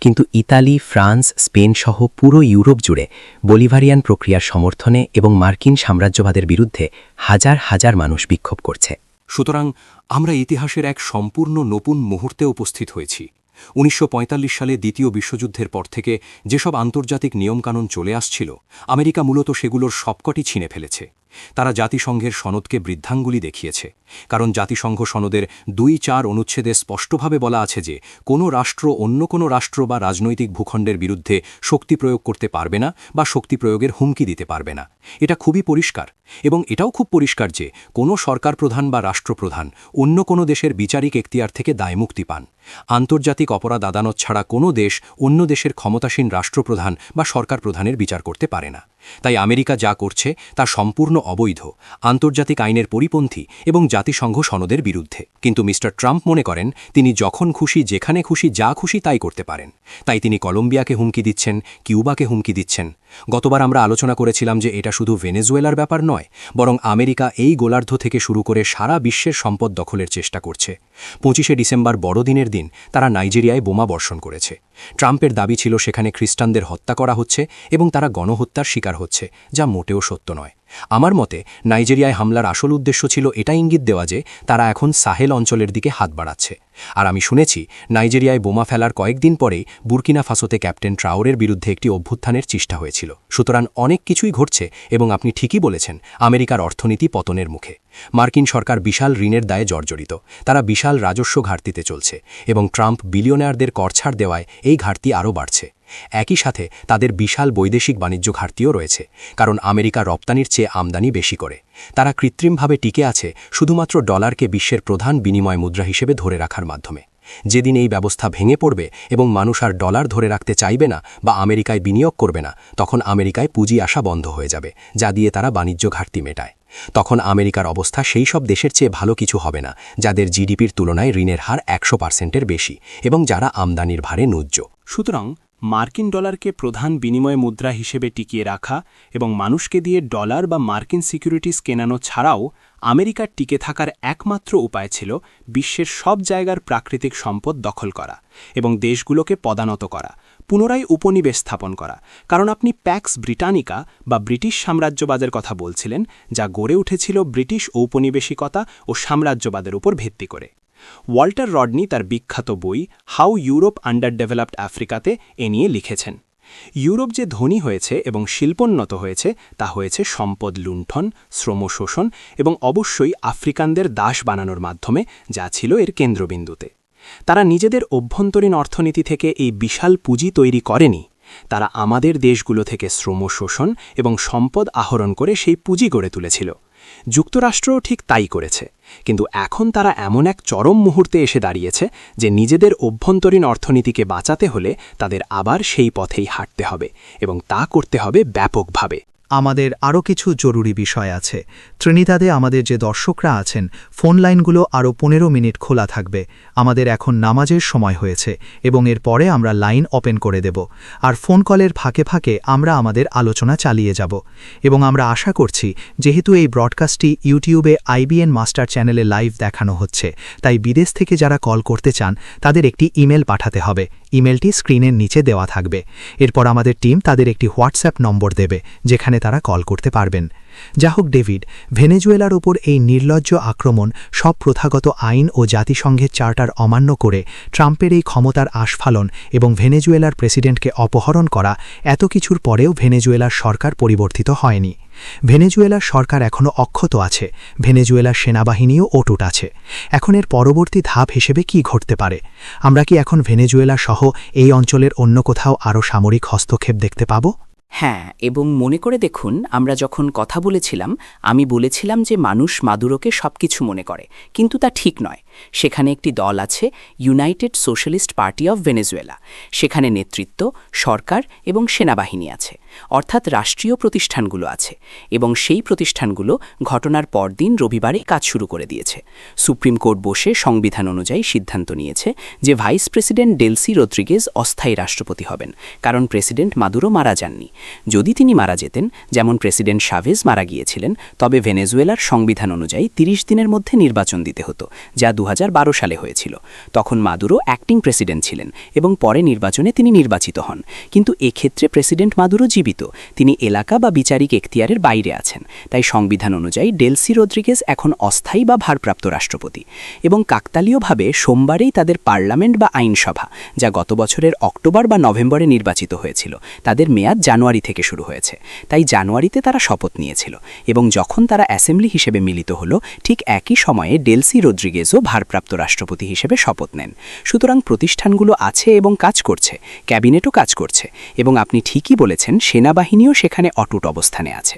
কিন্তু ইতালি, ফ্রান্স, স্পেন সহ পুরো ইউরোপ জুড়ে বলিভারিয়ান প্রক্রিয়ার সমর্থনে এবং মার্কিন সাম্রাজ্যবাদের বিরুদ্ধে হাজার হাজার মানুষ বিক্ষোভ করছে। সুতরাং আমরা ইতিহাসের এক সম্পূর্ণ নতুন মুহূর্তে উপস্থিত হয়েছি। 1945 সালে দ্বিতীয় বিশ্বযুদ্ধের পর থেকে যেসব আন্তর্জাতিক নিয়মকানুন চলে আসছিল, আমেরিকা মূলত সেগুলোর সবকটি ছিঁড়ে ফেলেছে। তারা জাতিসংঘের সনদকে বৃদ্ধাঙ্গুলি দেখিয়েছে। কারণ জাতিসংঘ সনদের 2-4 অনুচ্ছেদে স্পষ্টভাবে বলা আছে যে কোনো রাষ্ট্র অন্য কোনো রাষ্ট্র বা রাজনৈতিক ভূখণ্ডের বিরুদ্ধে শক্তি প্রয়োগ করতে পারবে না বা শক্তি প্রয়োগের হুমকি দিতে পারবে না। এটা খুবই পরিষ্কার। এবং এটাও খুব পরিষ্কার যে কোনো সরকার প্রধান বা রাষ্ট্রপ্রধান অন্য কোনো দেশের বিচারিক এখতিয়ার থেকে দায়মুক্তি পান। আন্তর্জাতিক অপরাধ আদালত ছাড়া কোনো দেশ অন্য দেশের ক্ষমতাসীন রাষ্ট্রপ্রধান বা সরকার প্রধানের বিচার করতে পারে না। তাই আমেরিকা যা করছে তা সম্পূর্ণ অবৈধ, আন্তর্জাতিক আইনের পরিপন্থী এবং জাতিসংঘ সনদের বিরুদ্ধে। কিন্তু মিস্টার ট্রাম্প মনে করেন তিনি যখন খুশি যেখানে খুশি যা খুশি তাই করতে পারেন। তাই তিনি কলম্বিয়াকে হুমকি দিচ্ছেন, কিউবাকে হুমকি দিচ্ছেন। গতবার আমরা আলোচনা করেছিলাম যে এটা শুধু ভেনেজুয়েলার ব্যাপার নয়, বরং আমেরিকা এই গোলার্ধ থেকে শুরু করে সারা বিশ্বের সম্পদ দখলের চেষ্টা করছে। 25শে ডিসেম্বর বড়দিনের দিন তারা নাইজেরিয়ায় বোমা বর্ষণ করেছে। ট্রাম্পের দাবি ছিল সেখানে খ্রিস্টানদের হত্যা করা হচ্ছে এবং তারা গণহত্যার শিকার হচ্ছে, যা মোটেও সত্য নয়। আমার মতে নাইজেরিয়ায় হামলার আসল উদ্দেশ্য ছিল এটা ইঙ্গিত দেওয়া যে তারা এখন সাহেল অঞ্চলের দিকে হাত বাড়াচ্ছে। আর আমি শুনেছি নাইজেরিয়ায় বোমা ফেলার কয়েকদিন পরেই বুর্কিনা ফাসোতে ক্যাপ্টেন ট্রাওরের বিরুদ্ধে একটি অভ্যুত্থানের চেষ্টা হয়েছিল। সুতরাং অনেক কিছুই ঘটছে এবং আপনি ঠিকই বলেছেন, আমেরিকার অর্থনীতি পতনের মুখে। মার্কিন সরকার বিশাল ঋণের দায়ে জর্জরিত, তারা বিশাল রাজস্ব ঘাটতিতে চলছে এবং ট্রাম্প বিলিয়নারদের করছাড় দেওয়ায় এই ঘাটতি আরও বাড়ছে। একই সাথে তাদের বিশাল বৈদেশিক বাণিজ্য ঘাটতিও রয়েছে, কারণ আমেরিকা রপ্তানির চেয়ে আমদানি বেশি করে। তারা কৃত্রিমভাবে টিকে আছে শুধুমাত্র ডলারকে বিশ্বের প্রধান বিনিময় মুদ্রা হিসেবে ধরে রাখার মাধ্যমে। যেদিন এই ব্যবস্থা ভেঙে পড়বে এবং মানুষ আর ডলার ধরে রাখতে চাইবে না বা আমেরিকায় বিনিয়োগ করবে না, তখন আমেরিকায় পুঁজি আসা বন্ধ হয়ে যাবে, যা দিয়ে তারা বাণিজ্য ঘাটতি মেটায়। তখন আমেরিকার অবস্থা সেই সব দেশের চেয়ে ভালো কিছু হবে না যাদের জিডিপির তুলনায় ঋণের হার 100%-এর বেশি এবং যারা আমদানির ভারে ন্যূজ্য। সুতরাং মার্কিন ডলারকে প্রধান বিনিময় মুদ্রা হিসেবে টিকিয়ে রাখা এবং মানুষকে দিয়ে ডলার বা মার্কিন সিকিউরিটিজ কেনানো ছাড়াও আমেরিকার টিকে থাকার একমাত্র উপায় ছিল বিশ্বের সব জায়গার প্রাকৃতিক সম্পদ দখল করা এবং দেশগুলোকে পদানত করা, পুনরায় উপনিবেশ স্থাপন করা। কারণ আপনি প্যাক্স ব্রিটানিকা বা ব্রিটিশ সাম্রাজ্যবাদের কথা বলছিলেন, যা গড়ে উঠেছিল ব্রিটিশ ঔপনিবেশিকতা ও সাম্রাজ্যবাদের উপর ভিত্তি করে। ওয়াল্টার রডনি তার বিখ্যাত বই হাউ ইউরোপ আন্ডার ডেভেলপড আফ্রিকাতে এ নিয়ে লিখেছেন। ইউরোপ যে ধনী হয়েছে এবং শিল্পোন্নত হয়েছে তা হয়েছে সম্পদ লুণ্ঠন, শ্রম শোষণ এবং অবশ্যই আফ্রিকানদের দাস বানানোর মাধ্যমে, যা ছিল এর কেন্দ্রবিন্দুতে। তারা নিজেদের অভ্যন্তরীণ অর্থনীতি থেকে এই বিশাল পুঁজি তৈরি করেনি, তারা আমাদের দেশগুলো থেকে শ্রম শোষণ এবং সম্পদ আহরণ করে সেই পুঁজি গড়ে তুলেছিল। যুক্তরাষ্ট্রও ঠিক তাই করেছে, কিন্তু এখন তারা এমন এক চরম মুহূর্তে এসে দাঁড়িয়েছে যে নিজেদের অভ্যন্তরীণ অর্থনীতিকে বাঁচাতে হলে তাদের আবার সেই পথেই হাঁটতে হবে এবং তা করতে হবে ব্যাপকভাবে। আমাদের আরও কিছু জরুরি বিষয় আছে। ত্রিনিদাদে আমাদের যে দর্শকরা আছেন, ফোন লাইনগুলো আরও 15 মিনিট খোলা থাকবে। আমাদের এখন নামাজের সময় হয়েছে এবং এর পরে আমরা লাইন ওপেন করে দেব। আর ফোন কলের ফাঁকে ফাঁকে আমরা আমাদের আলোচনা চালিয়ে যাব। এবং আমরা আশা করছি, যেহেতু এই ব্রডকাস্টটি ইউটিউবে IBN মাস্টার চ্যানেলে লাইভ দেখানো হচ্ছে, তাই বিদেশ থেকে যারা কল করতে চান তাদের একটি ইমেল পাঠাতে হবে। ইমেলটি স্ক্রিনের নিচে দেওয়া থাকবে। এরপর আমাদের টিম তাদের একটি হোয়াটসঅ্যাপ নম্বর দেবে, যেখানে তারা কল করতে পারবেন। যা হোক ডেভিড, ভেনেজুয়েলার ওপর এই নির্লজ্জ আক্রমণ, সব প্রথাগত আইন ও জাতিসংঘের চার্টার অমান্য করে ট্রাম্পের এই ক্ষমতার আস্ফালন এবং ভেনেজুয়েলার প্রেসিডেন্টকে অপহরণ করা, এত কিছুর পরেও ভেনেজুয়েলার সরকার পরিবর্তিত হয়নি। ভেনেজুয়েলার সরকার এখনও অক্ষত আছে, ভেনেজুয়েলার সেনাবাহিনীও অটুট আছে। এখন এর পরবর্তী ধাপ হিসেবে কি ঘটতে পারে? আমরা কি এখন ভেনেজুয়েলা সহ এই অঞ্চলের অন্য কোথাও আরও সামরিক হস্তক্ষেপ দেখতে পাব? হ্যাঁ, এবং মনে করে দেখুন, আমরা যখন কথা বলেছিলাম আমি বলেছিলাম যে মানুষ মাদুরোকে সবকিছু মনে করে, কিন্তু তা ঠিক নয়। সেখানে একটি দল আছে, United socialist party of Venezuela. সেখানে নেতৃত্ব, সরকার এবং সেনাবাহিনী আছে। অর্থাৎ রাষ্ট্রীয় প্রতিষ্ঠানগুলো আছে এবং সেই প্রতিষ্ঠানগুলো ঘটনার পরদিন রবিবারে কাজ শুরু করে দিয়েছে। সুপ্রিম কোর্ট বসে সংবিধান অনুযায়ী সিদ্ধান্ত নিয়েছে যে ভাইস প্রেসিডেন্ট ডেলসি রদ্রিগেজ অস্থায়ী রাষ্ট্রপতি হবেন, কারণ প্রেসিডেন্ট মাদুরো মারা যাননি। যদি তিনি মারা যেতেন, যেমন প্রেসিডেন্ট শাভেজ মারা গিয়েছিলেন, তবে ভেনেজুয়েলার সংবিধান অনুযায়ী 30 দিনের মধ্যে নির্বাচন দিতে হতো, যা 2012 সালে হয়েছিল। তখন মাদুরো অ্যাক্টিং প্রেসিডেন্ট ছিলেন এবং পরে নির্বাচনে তিনি নির্বাচিত হন। কিন্তু এক্ষেত্রে প্রেসিডেন্ট মাদুরো জীবিত, তিনি এলাকা বা বিচারিক এখতিয়ারের বাইরে আছেন। তাই সংবিধান অনুযায়ী ডেলসি রদ্রিগেজ এখন অস্থায়ী বা ভারপ্রাপ্ত রাষ্ট্রপতি। এবং কাকতালীয়ভাবে সোমবারেই তাদের পার্লামেন্ট বা আইনসভা, যা গত বছরের অক্টোবর বা নভেম্বরে নির্বাচিত হয়েছিল, তাদের মেয়াদ জানুয়ারি থেকে শুরু হয়েছে। তাই জানুয়ারিতে তারা শপথ নিয়েছিল এবং যখন তারা অ্যাসেম্বলি হিসেবে মিলিত হল, ঠিক একই সময়ে ডেলসি রদ্রিগেজও ভারপ্রাপ্ত রাষ্ট্রপতি হিসেবে শপথ নেন। সুতরাং প্রতিষ্ঠানগুলো আছে এবং কাজ করছে, ক্যাবিনেটও কাজ করছে, এবং আপনি ঠিকই বলেছেন, সেনাবাহিনীও সেখানে অটুট অবস্থানে আছে।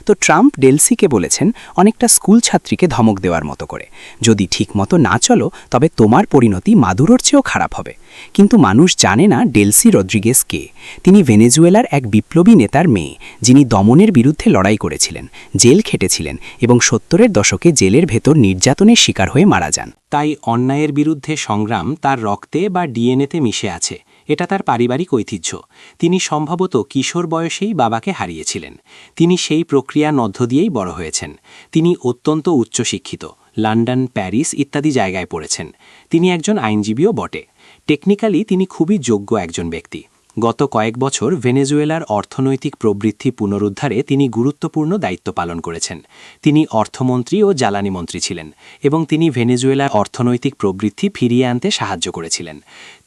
তো ট্রাম্প ডেলসিকে বলেছেন অনেকটা স্কুল ছাত্রীকে ধমক দেওয়ার মতো করে, যদি ঠিকমতো না চলো তবে তোমার পরিণতি মাদুরোর চেয়েও খারাপ হবে। কিন্তু মানুষ জানে না ডেলসি রদ্রিগেজ কে। তিনি ভেনেজুয়েলার এক বিপ্লবী নেতার মেয়ে, যিনি দমনের বিরুদ্ধে লড়াই করেছিলেন, জেল খেটেছিলেন এবং 70-এর দশকে জেলের ভেতর নির্যাতনের শিকার হয়ে মারা যান। তাই অন্যায়ের বিরুদ্ধে সংগ্রাম তার রক্তে বা ডিএনএতে মিশে আছে। এটা তার পারিবারিক ঐতিহ্য। তিনি সম্ভবত কিশোর বয়সেই বাবাকে হারিয়েছিলেন। তিনি সেই প্রক্রিয়ার মধ্য দিয়েই বড় হয়েছেন। তিনি অত্যন্ত উচ্চশিক্ষিত, লন্ডন, প্যারিস ইত্যাদি জায়গায় পড়েছেন। তিনি একজন আইনজীবীও বটে। টেকনিক্যালি তিনি খুবই যোগ্য একজন ব্যক্তি। গত কয়েক বছর ভেনেজুয়েলার অর্থনৈতিক প্রবৃদ্ধি পুনরুদ্ধারে তিনি গুরুত্বপূর্ণ দায়িত্ব পালন করেছেন। তিনি অর্থমন্ত্রী ও জ্বালানি মন্ত্রী ছিলেন এবং তিনি ভেনেজুয়েলার অর্থনৈতিক প্রবৃদ্ধি ফিরিয়ে আনতে সাহায্য করেছিলেন।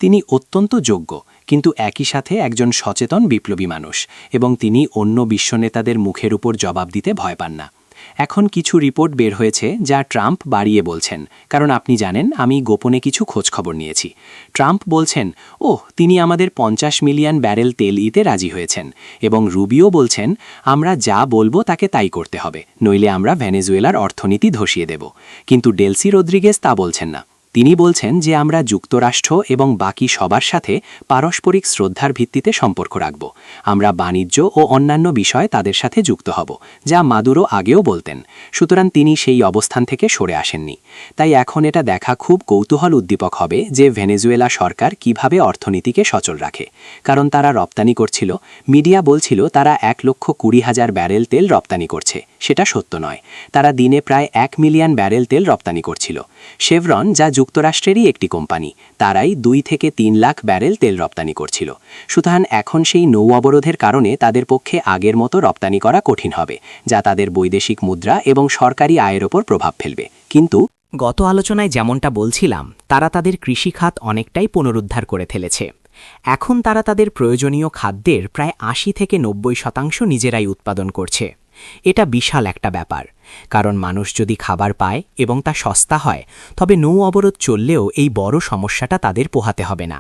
তিনি অত্যন্ত যোগ্য, কিন্তু একই সাথে একজন সচেতন বিপ্লবী মানুষ, এবং তিনি অন্য বিশ্ব নেতাদের মুখের উপর জবাব দিতে ভয় পান না। এখন কিছু রিপোর্ট বের হয়েছে যা ট্রাম্প বাড়িয়ে বলছেন, কারণ আপনি জানেন আমি গোপনে কিছু খোঁজখবর নিয়েছি। ট্রাম্প বলছেন, তিনি আমাদের 50 মিলিয়ন ব্যারেল তেল দিতে রাজি হয়েছেন, এবং রুবিও বলছেন আমরা যা বলবো তাকে তাই করতে হবে, নইলে আমরা ভেনেজুয়েলার অর্থনীতি ধসিয়ে দেব। কিন্তু ডেলসি রদ্রিগেজ তা বলছেন না। তিনি বলছেন যে আমরা যুক্তরাষ্ট্র এবং বাকি সবার সাথে পারস্পরিক শ্রদ্ধার ভিত্তিতে সম্পর্ক রাখব। আমরা বাণিজ্য ও অন্যান্য বিষয়ে তাদের সাথে যুক্ত হব, যা মাদুরো আগেও বলতেন। সুতরাং তিনি সেই অবস্থান থেকে সরে আসেননি। তাই এখন এটা দেখা খুব কৌতূহল উদ্দীপক হবে যে ভেনেজুয়েলা সরকার কিভাবে অর্থনীতিকে সচল রাখে। কারণ তারা রপ্তানি করছিল, মিডিয়া বলছিল তারা 1,20,000 ব্যারেল তেল রপ্তানি করছে। সেটা সত্য নয়। তারা দিনে প্রায় 1 মিলিয়ন ব্যারেল তেল রপ্তানি করছিল। শেভরন, যা যুক্তরাষ্ট্রেরই একটি কোম্পানি, তারাই 2 থেকে 3 লাখ ব্যারেল তেল রপ্তানি করছিল। সুতরাং এখন সেই নৌ অবরোধের কারণে তাদের পক্ষে আগের মতো রপ্তানি করা কঠিন হবে, যা তাদের বৈদেশিক মুদ্রা এবং সরকারি আয়ের ওপর প্রভাব ফেলবে। কিন্তু গত আলোচনায় যেমনটা বলছিলাম, তারা তাদের কৃষিখাত অনেকটাই পুনরুদ্ধার করে ফেলেছে। এখন তারা তাদের প্রয়োজনীয় খাদ্যের প্রায় 80 থেকে 90% নিজেরাই উৎপাদন করছে। এটা বিশাল একটা ব্যাপার, কারণ মানুষ যদি খাবার পায় এবং তা সস্তা হয়, তবে নৌ অবরোধ চললেও এই বড় সমস্যাটা তাদের পোহাতে হবে না।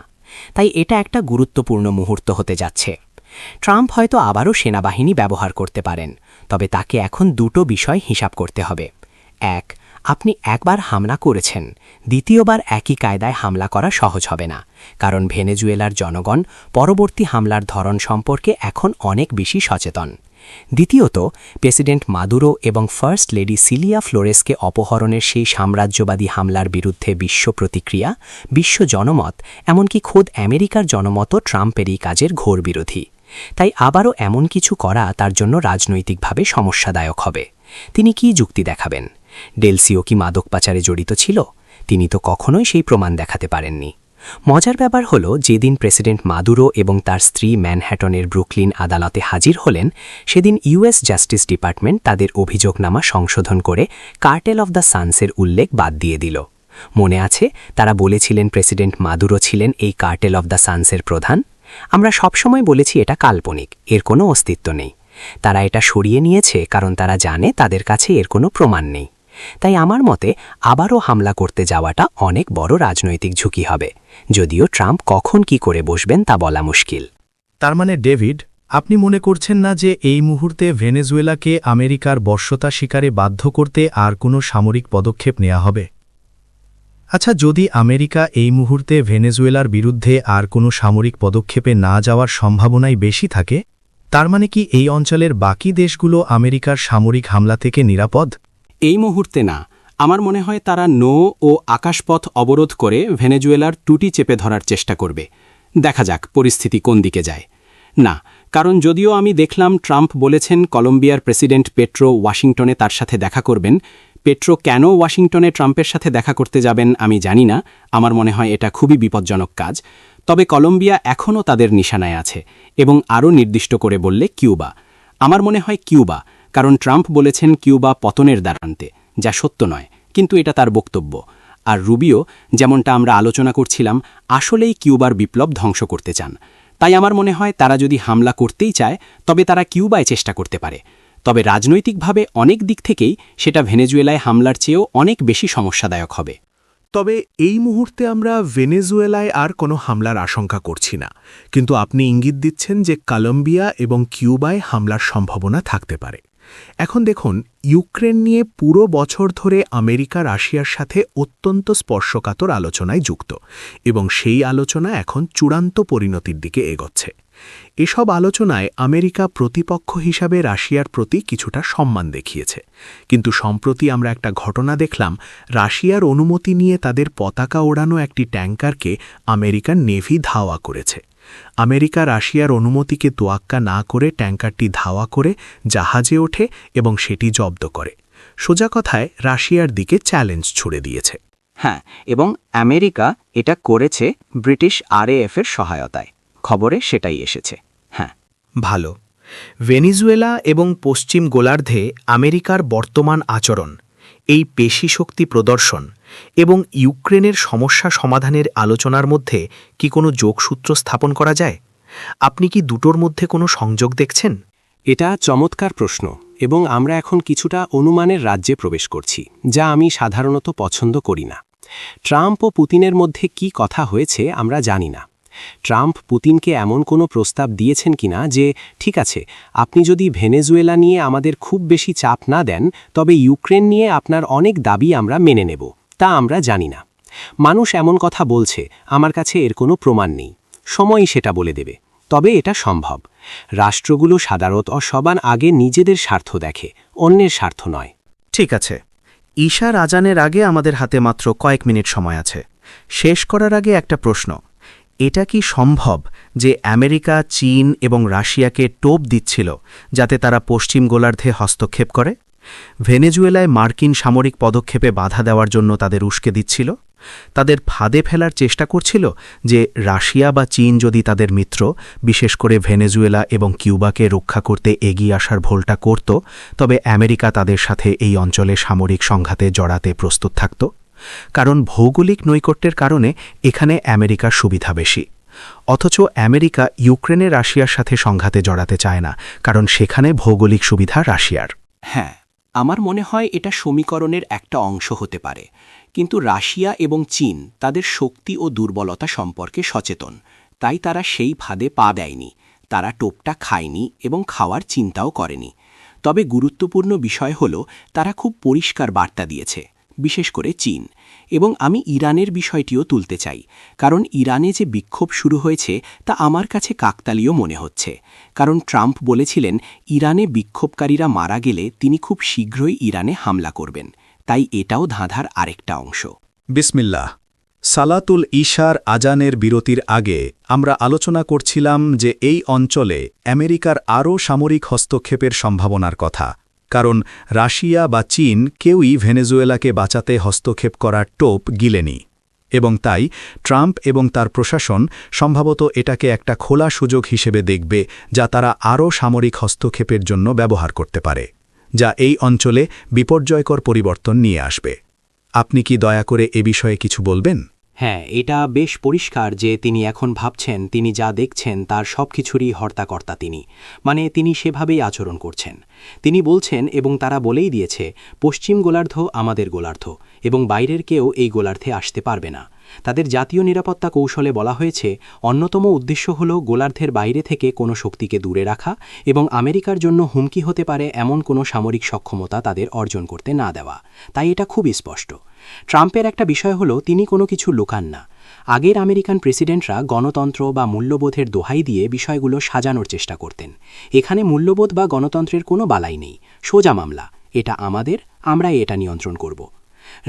তাই এটা একটা গুরুত্বপূর্ণ মুহূর্ত হতে যাচ্ছে। ট্রাম্প হয়তো আবারও সেনাবাহিনী ব্যবহার করতে পারেন, তবে তাকে এখন দুটো বিষয় হিসাব করতে হবে। এক, আপনি একবার হামলা করেছেন, দ্বিতীয়বার একই কায়দায় হামলা করা সহজ হবে না, কারণ ভেনেজুয়েলার জনগণ পরবর্তী হামলার ধরন সম্পর্কে এখন অনেক বেশি সচেতন। দ্বিতীয়ত, প্রেসিডেন্ট মাদুরো এবং ফার্স্ট লেডি সিলিয়া ফ্লোরেসকে অপহরণের সেই সাম্রাজ্যবাদী হামলার বিরুদ্ধে বিশ্ব প্রতিক্রিয়া, বিশ্ব জনমত, এমনকি খোদ আমেরিকার জনমতও ট্রাম্পের এই কাজের ঘোর বিরোধী। তাই আবারও এমন কিছু করা তার জন্য রাজনৈতিকভাবে সমস্যাদায়ক হবে। তিনি কি যুক্তি দেখাবেন? ডেলসিও কি মাদক পাচারে জড়িত ছিল? তিনি তো কখনোই সেই প্রমাণ দেখাতে পারেননি। মজার ব্যাপার হল, যেদিন প্রেসিডেন্ট মাদুরো এবং তার স্ত্রী ম্যানহ্যাটনের ব্রুকলিন আদালতে হাজির হলেন, সেদিন ইউএস জাস্টিস ডিপার্টমেন্ট তাদের অভিযোগনামা সংশোধন করে কার্টেল অফ দ্য সানসের উল্লেখ বাদ দিয়ে দিল। মনে আছে, তারা বলেছিলেন প্রেসিডেন্ট মাদুরো ছিলেন এই কার্টেল অফ দ্য সানসের প্রধান। আমরা সবসময় বলেছি এটা কাল্পনিক, এর কোনো অস্তিত্ব নেই। তারা এটা সরিয়ে নিয়েছে কারণ তারা জানে তাদের কাছে এর কোনো প্রমাণ নেই। তাই আমার মতে আবারও হামলা করতে যাওয়াটা অনেক বড় রাজনৈতিক ঝুঁকি হবে, যদিও ট্রাম্প কখন কি করে বসবেন তা বলা মুশকিল। তার মানে ডেভিড, আপনি মনে করছেন না যে এই মুহূর্তে ভেনেজুয়েলাকে আমেরিকার বশ্যতা স্বীকারে বাধ্য করতে আর কোনো সামরিক পদক্ষেপ নেওয়া হবে? আচ্ছা, যদি আমেরিকা এই মুহূর্তে ভেনেজুয়েলার বিরুদ্ধে আর কোনো সামরিক পদক্ষেপে না যাওয়ার সম্ভাবনাই বেশি থাকে, তার মানে কি এই অঞ্চলের বাকি দেশগুলো আমেরিকার সামরিক হামলা থেকে নিরাপদ? এই মুহূর্তে না। আমার মনে হয় তারা নৌ ও আকাশপথ অবরোধ করে ভেনেজুয়েলার টুটি চেপে ধরার চেষ্টা করবে। দেখা যাক পরিস্থিতি কোন দিকে যায়। না, কারণ যদিও আমি দেখলাম ট্রাম্প বলেছেন কলম্বিয়ার প্রেসিডেন্ট পেট্রো ওয়াশিংটনে তার সাথে দেখা করবেন। পেট্রো কেন ওয়াশিংটনে ট্রাম্পের সাথে দেখা করতে যাবেন আমি জানি না। আমার মনে হয় এটা খুবই বিপজ্জনক কাজ। তবে কলম্বিয়া এখনও তাদের নিশানায় আছে, এবং আরও নির্দিষ্ট করে বললে কিউবা। আমার মনে হয় কিউবা, কারণ ট্রাম্প বলেছেন কিউবা পতনের দ্বারান্তে, যা সত্য নয়, কিন্তু এটা তার বক্তব্য। আর রুবিও, যেমনটা আমরা আলোচনা করছিলাম, আসলেই কিউবার বিপ্লব ধ্বংস করতে চান। তাই আমার মনে হয় তারা যদি হামলা করতেই চায় তবে তারা কিউবায় চেষ্টা করতে পারে। তবে রাজনৈতিকভাবে অনেক দিক থেকেই সেটা ভেনেজুয়েলায় হামলার চেয়েও অনেক বেশি সমস্যাদায়ক হবে। তবে এই মুহূর্তে আমরা ভেনেজুয়েলায় আর কোনো হামলার আশঙ্কা করছি না, কিন্তু আপনি ইঙ্গিত দিচ্ছেন যে কলম্বিয়া এবং কিউবায় হামলার সম্ভাবনা থাকতে পারে। এখন দেখুন, ইউক্রেন নিয়ে পুরো বছর ধরে আমেরিকা রাশিয়ার সাথে অত্যন্ত স্পর্শকাতর আলোচনায় যুক্ত, এবং সেই আলোচনা এখন চূড়ান্ত পরিণতির দিকে এগোচ্ছে। এসব আলোচনায় আমেরিকা প্রতিপক্ষ হিসাবে রাশিয়ার প্রতি কিছুটা সম্মান দেখিয়েছে, কিন্তু সম্প্রতি আমরা একটা ঘটনা দেখলাম, রাশিয়ার অনুমতি নিয়ে তাদের পতাকা ওড়ানো একটি ট্যাঙ্কারকে আমেরিকান নেভি ধাওয়া করেছে। আমেরিকা রাশিয়ার অনুমতিকে তোয়াক্কা না করে ট্যাঙ্কারটি ধাওয়া করে জাহাজে ওঠে এবং সেটি জব্দ করে। সোজা কথায় রাশিয়ার দিকে চ্যালেঞ্জ ছুড়ে দিয়েছে। হ্যাঁ, এবং আমেরিকা এটা করেছে ব্রিটিশ আরএএফের সহায়তায়। খবরে সেটাই এসেছে। হ্যাঁ, ভালো। ভেনেজুয়েলা এবং পশ্চিম গোলার্ধে আমেরিকার বর্তমান আচরণ, এই পেশিশক্তি প্রদর্শন এবং ইউক্রেনের সমস্যা সমাধানের আলোচনার মধ্যে কি কোনো যোগসূত্র স্থাপন করা যায়? আপনি কি দুটোর মধ্যে কোনো সংযোগ দেখছেন? এটা চমৎকার প্রশ্ন, এবং আমরা এখন কিছুটা অনুমানের রাজ্যে প্রবেশ করছি, যা আমি সাধারণত পছন্দ করি না। ট্রাম্প ও পুতিনের মধ্যে কি কথা হয়েছে আমরা জানি না। ট্রাম্প পুতিনকে এমন কোনো প্রস্তাব দিয়েছেন কিনা যে ঠিক আছে, আপনি যদি ভেনেজুয়েলা নিয়ে আমাদের খুব বেশি চাপ না দেন, তবে ইউক্রেন নিয়ে আপনার অনেক দাবি আমরা মেনে নেব, তা আমরা জানি না। মানুষ এমন কথা বলছে, আমার কাছে এর কোনো প্রমাণ নেই। সময়ই সেটা বলে দেবে। তবে এটা সম্ভব। রাষ্ট্রগুলো সাধারণত সবার আগে নিজেদের স্বার্থ দেখে, অন্যের স্বার্থ নয়। ঠিক আছে, ঈশার আজানের আগে আমাদের হাতে মাত্র কয়েক মিনিট সময় আছে। শেষ করার আগে একটা প্রশ্ন, এটা কি সম্ভব যে আমেরিকা চীন এবং রাশিয়াকে টোপ দিচ্ছিল যাতে তারা পশ্চিম গোলার্ধে হস্তক্ষেপ করে? ভেনেজুয়েলায় মার্কিন সামরিক পদক্ষেপে বাধা দেওয়ার জন্য তাদের উস্কে দিচ্ছিল? তাদের ফাঁদে ফেলার চেষ্টা করছিল যে রাশিয়া বা চীন যদি তাদের মিত্র, বিশেষ করে ভেনেজুয়েলা এবং কিউবাকে রক্ষা করতে এগিয়ে আসার ভুলটা করত, তবে আমেরিকা তাদের সাথে এই অঞ্চলে সামরিক সংঘাতে জড়াতে প্রস্তুত থাকত? কারণ ভৌগোলিক নৈকট্যের কারণে এখানে আমেরিকার সুবিধা বেশি। অথচ আমেরিকা ইউক্রেনে রাশিয়ার সাথে সংঘাতে জড়াতে চায় না, কারণ সেখানে ভৌগোলিক সুবিধা রাশিয়ার। হ্যাঁ, আমার মনে হয় এটা সমীকরণের একটা অংশ হতে পারে, কিন্তু রাশিয়া এবং চীন তাদের শক্তি ও দুর্বলতা সম্পর্কে সচেতন, তাই তারা সেই ফাঁদে পা দেয়নি। তারা টোপটা খায়নি এবং খাওয়ার চিন্তাও করেনি। তবে গুরুত্বপূর্ণ বিষয় হল তারা খুব পরিষ্কার বার্তা দিয়েছে, বিশেষ করে চীন। এবং আমি ইরানের বিষয়টিও তুলতে চাই, কারণ ইরানে যে বিক্ষোভ শুরু হয়েছে তা আমার কাছে কাকতালীয় মনে হচ্ছে। কারণ ট্রাম্প বলেছিলেন ইরানে বিক্ষোভকারীরা মারা গেলে তিনি খুব শীঘ্রই ইরানে হামলা করবেন। তাই এটাও ধাঁধার আরেকটা অংশ। বিসমিল্লাহ। সালাতুল ঈশার আজানের বিরতির আগে আমরা আলোচনা করছিলাম যে এই অঞ্চলে আমেরিকার আরও সামরিক হস্তক্ষেপের সম্ভাবনার কথা, কারণ রাশিয়া বা চীন কেউই ভেনেজুয়েলাকে বাঁচাতে হস্তক্ষেপ করার টোপ গিলেনি, এবং তাই ট্রাম্প এবং তার প্রশাসন সম্ভবত এটাকে একটা খোলা সুযোগ হিসেবে দেখবে, যা তারা আরও সামরিক হস্তক্ষেপের জন্য ব্যবহার করতে পারে, যা এই অঞ্চলে বিপর্যয়কর পরিবর্তন নিয়ে আসবে। আপনি কি দয়া করে এ বিষয়ে কিছু বলবেন? হ্যাঁ, এটা বেশ পরিষ্কার যে তিনি এখন ভাবছেন তিনি যা দেখছেন তার সব কিছুরই হর্তাকর্তা তিনি, মানে তিনি সেভাবেই আচরণ করছেন। তিনি বলছেন, এবং তারা বলেই দিয়েছে, পশ্চিম গোলার্ধ আমাদের গোলার্ধ, এবং বাইরের কেউ এই গোলার্ধে আসতে পারবে না। তাদের জাতীয় নিরাপত্তা কৌশলে বলা হয়েছে অন্যতম উদ্দেশ্য হল গোলার্ধের বাইরে থেকে কোনো শক্তিকে দূরে রাখা এবং আমেরিকার জন্য হুমকি হতে পারে এমন কোনো সামরিক সক্ষমতা তাদের অর্জন করতে না দেওয়া। তাই এটা খুবই স্পষ্ট। ট্রাম্পের একটা বিষয় হলো তিনি কোনো কিছু লুকান না। আগের আমেরিকান প্রেসিডেন্টরা গণতন্ত্র বা মূল্যবোধের দোহাই দিয়ে বিষয়গুলো সাজানোর চেষ্টা করতেন। এখানে মূল্যবোধ বা গণতন্ত্রের কোনো বালাই নেই, সোজা মামলা, এটা আমাদের, আমরাই এটা নিয়ন্ত্রণ করব।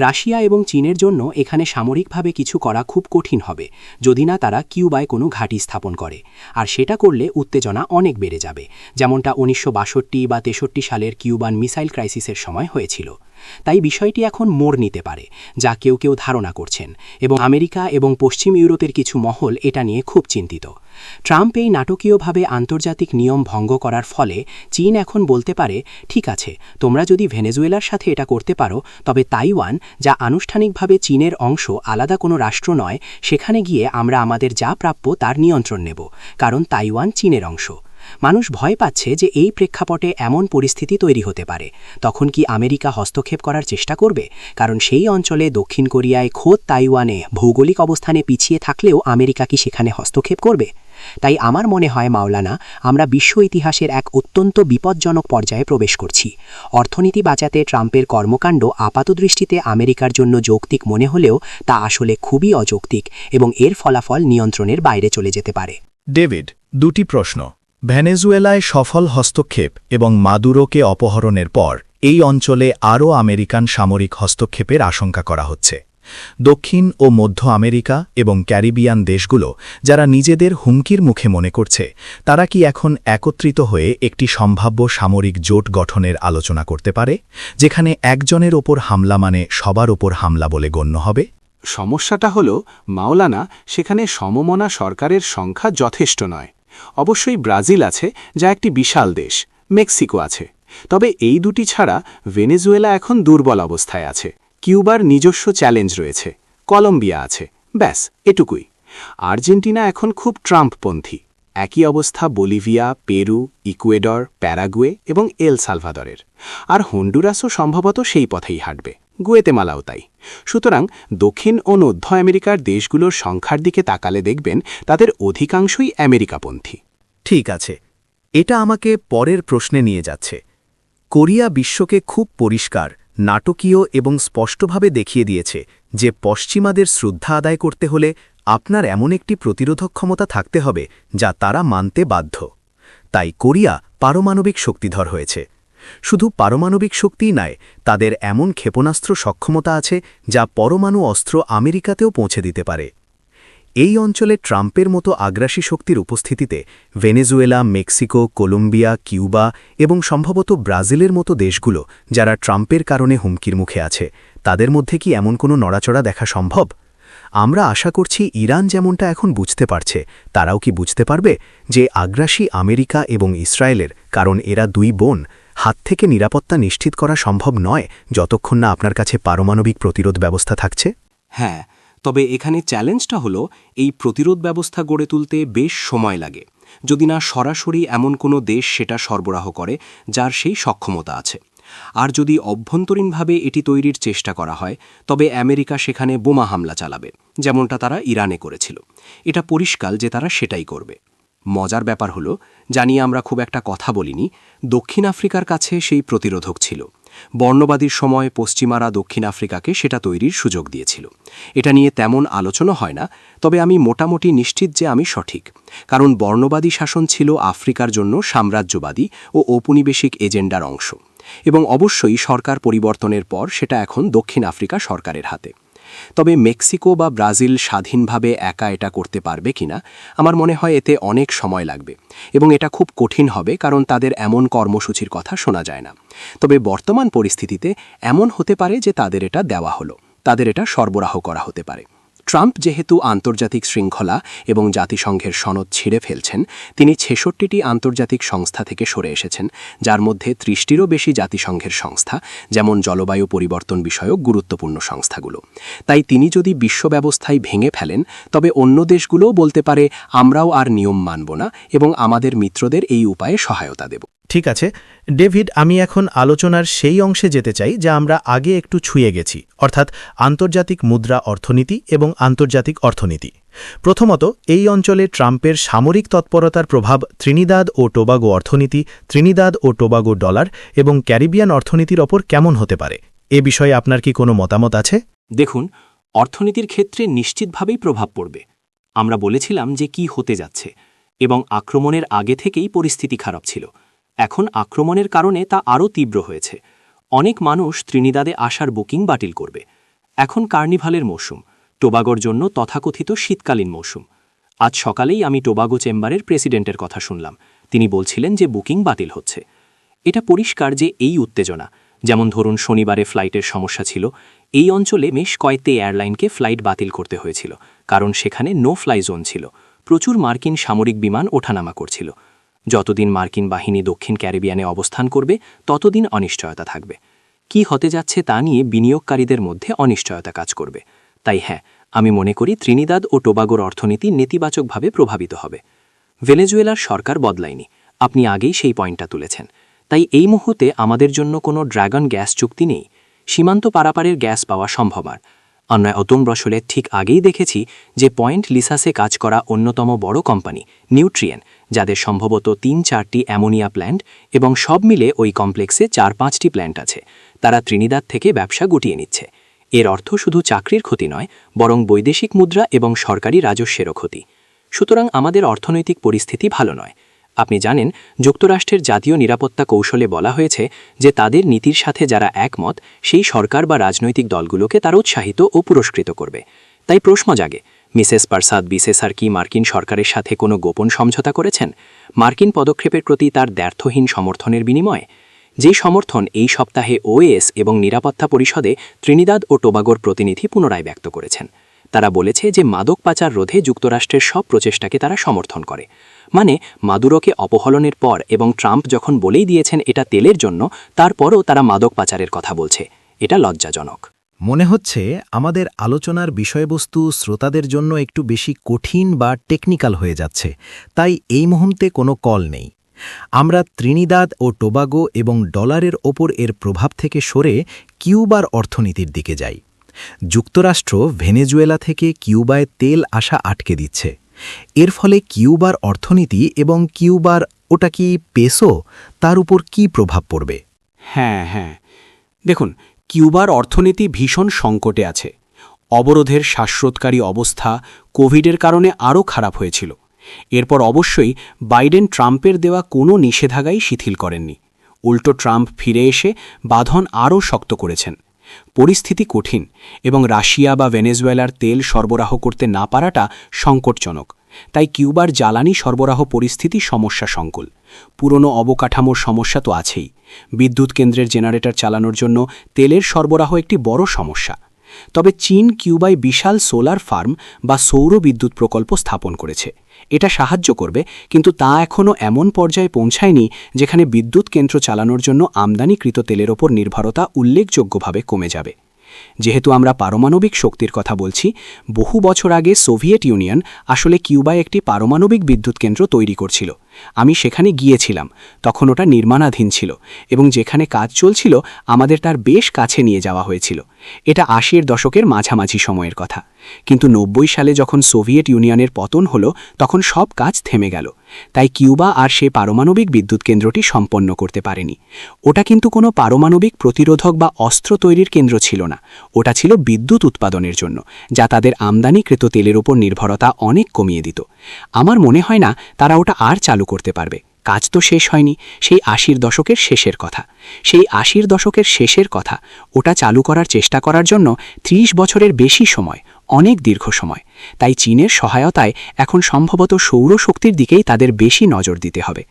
রাশিয়া এবং চীনের জন্য এখানে সামরিকভাবে কিছু করা খুব কঠিন হবে যদি না তারা কিউবায় কোনো ঘাঁটি স্থাপন করে, আর সেটা করলে উত্তেজনা অনেক বেড়ে যাবে, যেমনটা 1962 বা 63 সালের কিউবান মিসাইল ক্রাইসিসের সময় হয়েছিল। তাই বিষয়টি এখন মোড় নিতে পারে, যা কেউ কেউ ধারণা করছেন, এবং আমেরিকা এবং পশ্চিম ইউরোপের কিছু মহল এটা নিয়ে খুব চিন্তিত। ট্রাম্প এই নাটকীয়ভাবে আন্তর্জাতিক নিয়ম ভঙ্গ করার ফলে চীন এখন বলতে পারে, ঠিক আছে, তোমরা যদি ভেনেজুয়েলার সাথে এটা করতে পারো, তবে তাইওয়ান, যা আনুষ্ঠানিকভাবে চীনের অংশ, আলাদা কোনো রাষ্ট্র নয়, সেখানে গিয়ে আমরা আমাদের যা প্রাপ্য তার নিয়ন্ত্রণ নেব, কারণ তাইওয়ান চীনের অংশ। মানুষ ভয় পাচ্ছে যে এই প্রেক্ষাপটে এমন পরিস্থিতি তৈরি হতে পারে। তখন কি আমেরিকা হস্তক্ষেপ করার চেষ্টা করবে? কারণ সেই অঞ্চলে দক্ষিণ কোরিয়ায় খোদ তাইওয়ানে ভৌগোলিক অবস্থানে পিছিয়ে থাকলেও আমেরিকা কি সেখানে হস্তক্ষেপ করবে? তাই আমার মনে হয় মাওলানা, আমরা বিশ্ব ইতিহাসের এক অত্যন্ত বিপজ্জনক পর্যায়ে প্রবেশ করছি। অর্থনীতি বাঁচাতে ট্রাম্পের কর্মকাণ্ড আপাতদৃষ্টিতে আমেরিকার জন্য যৌক্তিক মনে হলেও তা আসলে খুবই অযৌক্তিক, এবং এর ফলাফল নিয়ন্ত্রণের বাইরে চলে যেতে পারে। ডেভিড, দুটি প্রশ্ন। ভেনেজুয়েলায় সফল হস্তক্ষেপ এবং মাদুরোকে অপহরণের পর এই অঞ্চলে আরও আমেরিকান সামরিক হস্তক্ষেপের আশঙ্কা করা হচ্ছে। দক্ষিণ ও মধ্য আমেরিকা এবং ক্যারিবিয়ান দেশগুলো যারা নিজেদের হুমকির মুখে মনে করছে, তারা কি এখন একত্রিত হয়ে একটি সম্ভাব্য সামরিক জোট গঠনের আলোচনা করতে পারে, যেখানে একজনের ওপর হামলা মানে সবার ওপর হামলা বলে গণ্য হবে? সমস্যাটা হল মাওলানা, সেখানে সমমনা সরকারের সংখ্যা যথেষ্ট নয়। অবশ্যই ব্রাজিল আছে, যা একটি বিশাল দেশ, মেক্সিকো আছে, তবে এই দুটি ছাড়া ভেনেজুয়েলা এখন দুর্বল অবস্থায় আছে। কিউবার নিজস্ব চ্যালেঞ্জ রয়েছে, কলম্বিয়া আছে, ব্যাস এটুকুই। আর্জেন্টিনা এখন খুব ট্রাম্পপন্থী। একই অবস্থা বলিভিয়া, পেরু, ইকুয়েডর, প্যারাগুয়ে এবং এল সালভাদরের। আর হন্ডুরাসও সম্ভবত সেই পথেই হাঁটবে, গুয়েতেমালাও তাই। সুতরাং দক্ষিণ ও মধ্য আমেরিকার দেশগুলোর সংখ্যার দিকে তাকালে দেখবেন তাদের অধিকাংশই আমেরিকাপন্থী। ঠিক আছে, এটা আমাকে পরের প্রশ্নে নিয়ে যাচ্ছে। কোরিয়া বিশ্বকে খুব পরিষ্কার, নাটকীয় এবং স্পষ্টভাবে দেখিয়ে দিয়েছে যে পশ্চিমাদের শ্রদ্ধা আদায় করতে হলে আপনার এমন একটি প্রতিরোধক ক্ষমতা থাকতে হবে যা তারা মানতে বাধ্য। তাই কোরিয়া পারমাণবিক শক্তিধর হয়েছে। শুধু পারমাণবিক শক্তিই নয়, তাদের এমন ক্ষেপণাস্ত্র সক্ষমতা আছে যা পরমাণু অস্ত্র আমেরিকাতেও পৌঁছে দিতে পারে। এই অঞ্চলে ট্রাম্পের মতো আগ্রাসী শক্তির উপস্থিতিতে ভেনেজুয়েলা, মেক্সিকো, কলম্বিয়া, কিউবা এবং সম্ভবত ব্রাজিলের মতো দেশগুলো যারা ট্রাম্পের কারণে হুমকির মুখে আছে, তাদের মধ্যে কি এমন কোনো নড়াচড়া দেখা সম্ভব? আমরা আশা করছি ইরান যেমনটা এখন বুঝতে পারছে, তারাও কি বুঝতে পারবে যে আগ্রাসী আমেরিকা এবং ইসরায়েলের, কারণ এরা দুই বোন, হাত থেকে নিরাপত্তা নিশ্চিত করা সম্ভব নয় যতক্ষণ না আপনার কাছে পারমাণবিক প্রতিরোধ ব্যবস্থা থাকছে? হ্যাঁ, তবে এখানে চ্যালেঞ্জটা হলো এই প্রতিরোধ ব্যবস্থা গড়ে তুলতে বেশ সময় লাগে, যদি না সরাসরি এমন কোনো দেশ সেটা সরবরাহ করে যার সেই সক্ষমতা আছে। আর যদি অভ্যন্তরীণভাবে এটি তৈরির চেষ্টা করা হয়, তবে আমেরিকা সেখানে বোমা হামলা চালাবে, যেমনটা তারা ইরানে করেছিল। এটা পরিষ্কার যে তারা সেটাই করবে। মজার ব্যাপার হলো, জানি আমরা খুব একটা কথা বলিনি, দক্ষিণ আফ্রিকার কাছে সেই প্রতিরোধক ছিল। বর্ণবাদীর সময় পশ্চিমারা দক্ষিণ আফ্রিকাকে সেটা তৈরির সুযোগ দিয়েছিল। এটা নিয়ে তেমন আলোচনা হয় না, তবে আমি মোটামুটি নিশ্চিত যে আমি সঠিক, কারণ বর্ণবাদী শাসন ছিল আফ্রিকার জন্য সাম্রাজ্যবাদী ও ঔপনিবেশিক এজেন্ডার অংশ, এবং অবশ্যই সরকার পরিবর্তনের পর সেটা এখন দক্ষিণ আফ্রিকা সরকারের হাতে। তবে মেক্সিকো বা ব্রাজিল স্বাধীনভাবে একা এটা করতে পারবে কিনা, আমার মনে হয় এতে অনেক সময় লাগবে, এবং এটা খুব কঠিন হবে, কারণ তাদের এমন কর্মসূচির কথা শোনা যায় না। তবে বর্তমান পরিস্থিতিতে এমন হতে পারে যে তাদের এটা দেওয়া হলো, তাদের এটা সরবরাহ করা হতে পারে। ট্রাম্প যেহেতু আন্তর্জাতিক শৃঙ্খলা এবং জাতিসংঘের সনদ ছিঁড়ে ফেলছেন, তিনি ৬৬টি আন্তর্জাতিক সংস্থা থেকে সরে এসেছেন, যার মধ্যে ৩০টিরও বেশি জাতিসংঘের সংস্থা, যেমন জলবায়ু পরিবর্তন বিষয়ক গুরুত্বপূর্ণ সংস্থাগুলো। তাই তিনি যদি বিশ্ব ব্যবস্থায় ভেঙে ফেলেন, তবে অন্য দেশগুলোও বলতে পারে আমরাও আর নিয়ম মানব না এবং আমাদের মিত্রদের এই উপায়ে সহায়তা দেব। ঠিক আছে ডেভিড, আমি এখন আলোচনার সেই অংশে যেতে চাই যা আমরা আগে একটু ছুঁয়ে গেছি, অর্থাৎ আন্তর্জাতিক মুদ্রা অর্থনীতি এবং আন্তর্জাতিক অর্থনীতি। প্রথমত, এই অঞ্চলে ট্রাম্পের সামরিক তৎপরতার প্রভাব ত্রিনিদাদ ও টোবাগো অর্থনীতি, ত্রিনিদাদ ও টোবাগো ডলার এবং ক্যারিবিয়ান অর্থনীতির ওপর কেমন হতে পারে, এ বিষয়ে আপনার কি কোনো মতামত আছে? দেখুন, অর্থনীতির ক্ষেত্রে নিশ্চিতভাবেই প্রভাব পড়বে। আমরা বলেছিলাম যে কি হতে যাচ্ছে, এবং আক্রমণের আগে থেকেই পরিস্থিতি খারাপ ছিল। এখন আক্রমণের কারণে তা আরও তীব্র হয়েছে। অনেক মানুষ ত্রিনিদাদে আসার বুকিং বাতিল করবে। এখন কার্নিভালের মৌসুম, টোবাগোর জন্য তথাকথিত শীতকালীন মৌসুম। আজ সকালেই আমি টোবাগো চেম্বারের প্রেসিডেন্টের কথা শুনলাম। তিনি বলছিলেন যে বুকিং বাতিল হচ্ছে। এটা পরিষ্কার যে এই উত্তেজনা, যেমন ধরুন শনিবারে ফ্লাইটের সমস্যা ছিল, এই অঞ্চলে বেশ কয়েকটি এয়ারলাইনকে ফ্লাইট বাতিল করতে হয়েছিল, কারণ সেখানে নো ফ্লাই জোন ছিল। প্রচুর মার্কিন সামরিক বিমান ওঠানামা করছিল। যতদিন মার্কিন বাহিনী দক্ষিণ ক্যারিবিয়ানে অবস্থান করবে ততদিন অনিশ্চয়তা থাকবে। কি হতে যাচ্ছে তা নিয়ে বিনিয়োগকারীদের মধ্যে অনিশ্চয়তা কাজ করবে। তাই হ্যাঁ, আমি মনে করি ত্রিনিদাদ ও টোবাগোর অর্থনীতি নেতিবাচকভাবে প্রভাবিত হবে। ভেনেজুয়েলার সরকার বদলায়নি, আপনি আগেই সেই পয়েন্টটা তুলেছেন। তাই এই মুহূর্তে আমাদের জন্য কোনো ড্রাগন গ্যাস চুক্তি নেই। সীমান্ত পারাপারের গ্যাস পাওয়া সম্ভব। আর অন্যায় অতম্রসলে ঠিক আগেই দেখেছি যে পয়েন্ট লিসাসে কাজ করা অন্যতম বড় কোম্পানি নিউট্রিয়েন, যাদের সম্ভবত ৩-৪টি অ্যামোনিয়া প্ল্যান্ট এবং সব মিলে ওই কমপ্লেক্সে ৪-৫টি প্ল্যান্ট আছে, তারা ত্রিনিদাদ থেকে ব্যবসা গুটিয়ে নিচ্ছে। এর অর্থ শুধু চাকরির ক্ষতি নয়, বরং বৈদেশিক মুদ্রা এবং সরকারি রাজস্বেরও ক্ষতি। সুতরাং আমাদের অর্থনৈতিক পরিস্থিতি ভালো নয়। আপনি জানেন, যুক্তরাষ্ট্রের জাতীয় নিরাপত্তা কৌশলে বলা হয়েছে যে তাদের নীতির সাথে যারা একমত সেই সরকার বা রাজনৈতিক দলগুলোকে তারা উৎসাহিত ও পুরস্কৃত করবে। তাই প্রশ্ন জাগে, মিসেস পারসাদ বিসেসার কি মার্কিন সরকারের সাথে কোনো গোপন সমঝোতা করেছেন মার্কিন পদক্ষেপের প্রতি তার দ্ব্যর্থহীন সমর্থনের বিনিময়ে? যে সমর্থন এই সপ্তাহে ওএস এবং নিরাপত্তা পরিষদে ত্রিনিদাদ ও টোবাগোর প্রতিনিধি পুনরায় ব্যক্ত করেছেন। তারা বলেছে যে মাদক পাচার রোধে যুক্তরাষ্ট্রের সব প্রচেষ্টাকে তারা সমর্থন করে। মানে মাদুরোকে অপহরণের পর এবং ট্রাম্প যখন বলেই দিয়েছেন এটা তেলের জন্য, তারপরও তারা মাদক পাচারের কথা বলছে। এটা লজ্জাজনক। মনে হচ্ছে আমাদের আলোচনার বিষয়বস্তু শ্রোতাদের জন্য একটু বেশি কঠিন বা টেকনিক্যাল হয়ে যাচ্ছে, তাই এই মুহূর্তে কোনো কল নেই। আমরা ত্রিনিদাদ ও টোবাগো এবং ডলারের ওপর এর প্রভাব থেকে সরে কিউবার অর্থনীতির দিকে যাই। যুক্তরাষ্ট্র ভেনেজুয়েলা থেকে কিউবায় তেল আসা আটকে দিচ্ছে। এর ফলে কিউবার অর্থনীতি এবং কিউবার, ওটা কি পেসো, তার উপর কি প্রভাব পড়বে? হ্যাঁ, দেখুন, কিউবার অর্থনীতি ভীষণ সংকটে আছে। অবরোধের শ্বাসরোধকারী অবস্থা কোভিডের কারণে আরও খারাপ হয়েছিল। এরপর অবশ্যই বাইডেন ট্রাম্পের দেওয়া কোনো নিষেধাজ্ঞাই শিথিল করেননি। উল্টো ট্রাম্প ফিরে এসে বাঁধন আরও শক্ত করেছেন। পরিস্থিতি কঠিন, এবং রাশিয়া বা ভেনেজুয়েলার তেল সরবরাহ করতে না পারাটা সংকটজনক। তাই কিউবার জ্বালানি সরবরাহ পরিস্থিতি সমস্যা সংকুল। পুরনো অবকাঠামোর সমস্যা তো আছেই। বিদ্যুৎ কেন্দ্রের জেনারেটর চালানোর জন্য তেলের সরবরাহ একটি বড় সমস্যা। তবে চীন কিউবায় বিশাল সোলার ফার্ম বা সৌর বিদ্যুৎ প্রকল্প স্থাপন করেছে। এটা সাহায্য করবে, কিন্তু তা এখনও এমন পর্যায়ে পৌঁছায়নি যেখানে বিদ্যুৎ কেন্দ্র চালানোর জন্য আমদানিকৃত তেলের ওপর নির্ভরতা উল্লেখযোগ্যভাবে কমে যাবে। যেহেতু আমরা পারমাণবিক শক্তির কথা বলছি, বহু বছর আগে সোভিয়েত ইউনিয়ন আসলে কিউবায় একটি পারমাণবিক বিদ্যুৎ কেন্দ্র তৈরি করছিল। আমি সেখানে গিয়েছিলাম, তখন ওটা নির্মাণাধীন ছিল, এবং যেখানে কাজ চলছিল আমাদের তার বেশ কাছে নিয়ে যাওয়া হয়েছিল। এটা ৮০-এর দশকের মাঝামাঝি সময়ের কথা। কিন্তু ৯০ সালে যখন সোভিয়েত ইউনিয়নের পতন হলো, তখন সব কাজ থেমে গেল। তাই কিউবা আর সে পারমাণবিক বিদ্যুৎ কেন্দ্রটি সম্পন্ন করতে পারেনি। ওটা কিন্তু কোনো পারমাণবিক প্রতিরোধক বা অস্ত্র তৈরির কেন্দ্র ছিল না, ওটা ছিল বিদ্যুৎ উৎপাদনের জন্য, যা তাদের আমদানিকৃত তেলের উপর নির্ভরতা অনেক কমিয়ে দিত। আমার মনে হয় না তারা ওটা আর চালু করতে পারবে। কাজ তো শেষ হয়নি, সেই ৮০-এর দশকের শেষের কথা। সেই ৮০-এর দশকের শেষের কথা, ওটা চালু করার চেষ্টা করার জন্য ৩০ বছরের বেশি সময়, অনেক দীর্ঘ সময়। তাই চীনের সহায়তায় এখন সম্ভবত সৌরশক্তির দিকেই তাদের বেশি নজর দিতে হবে।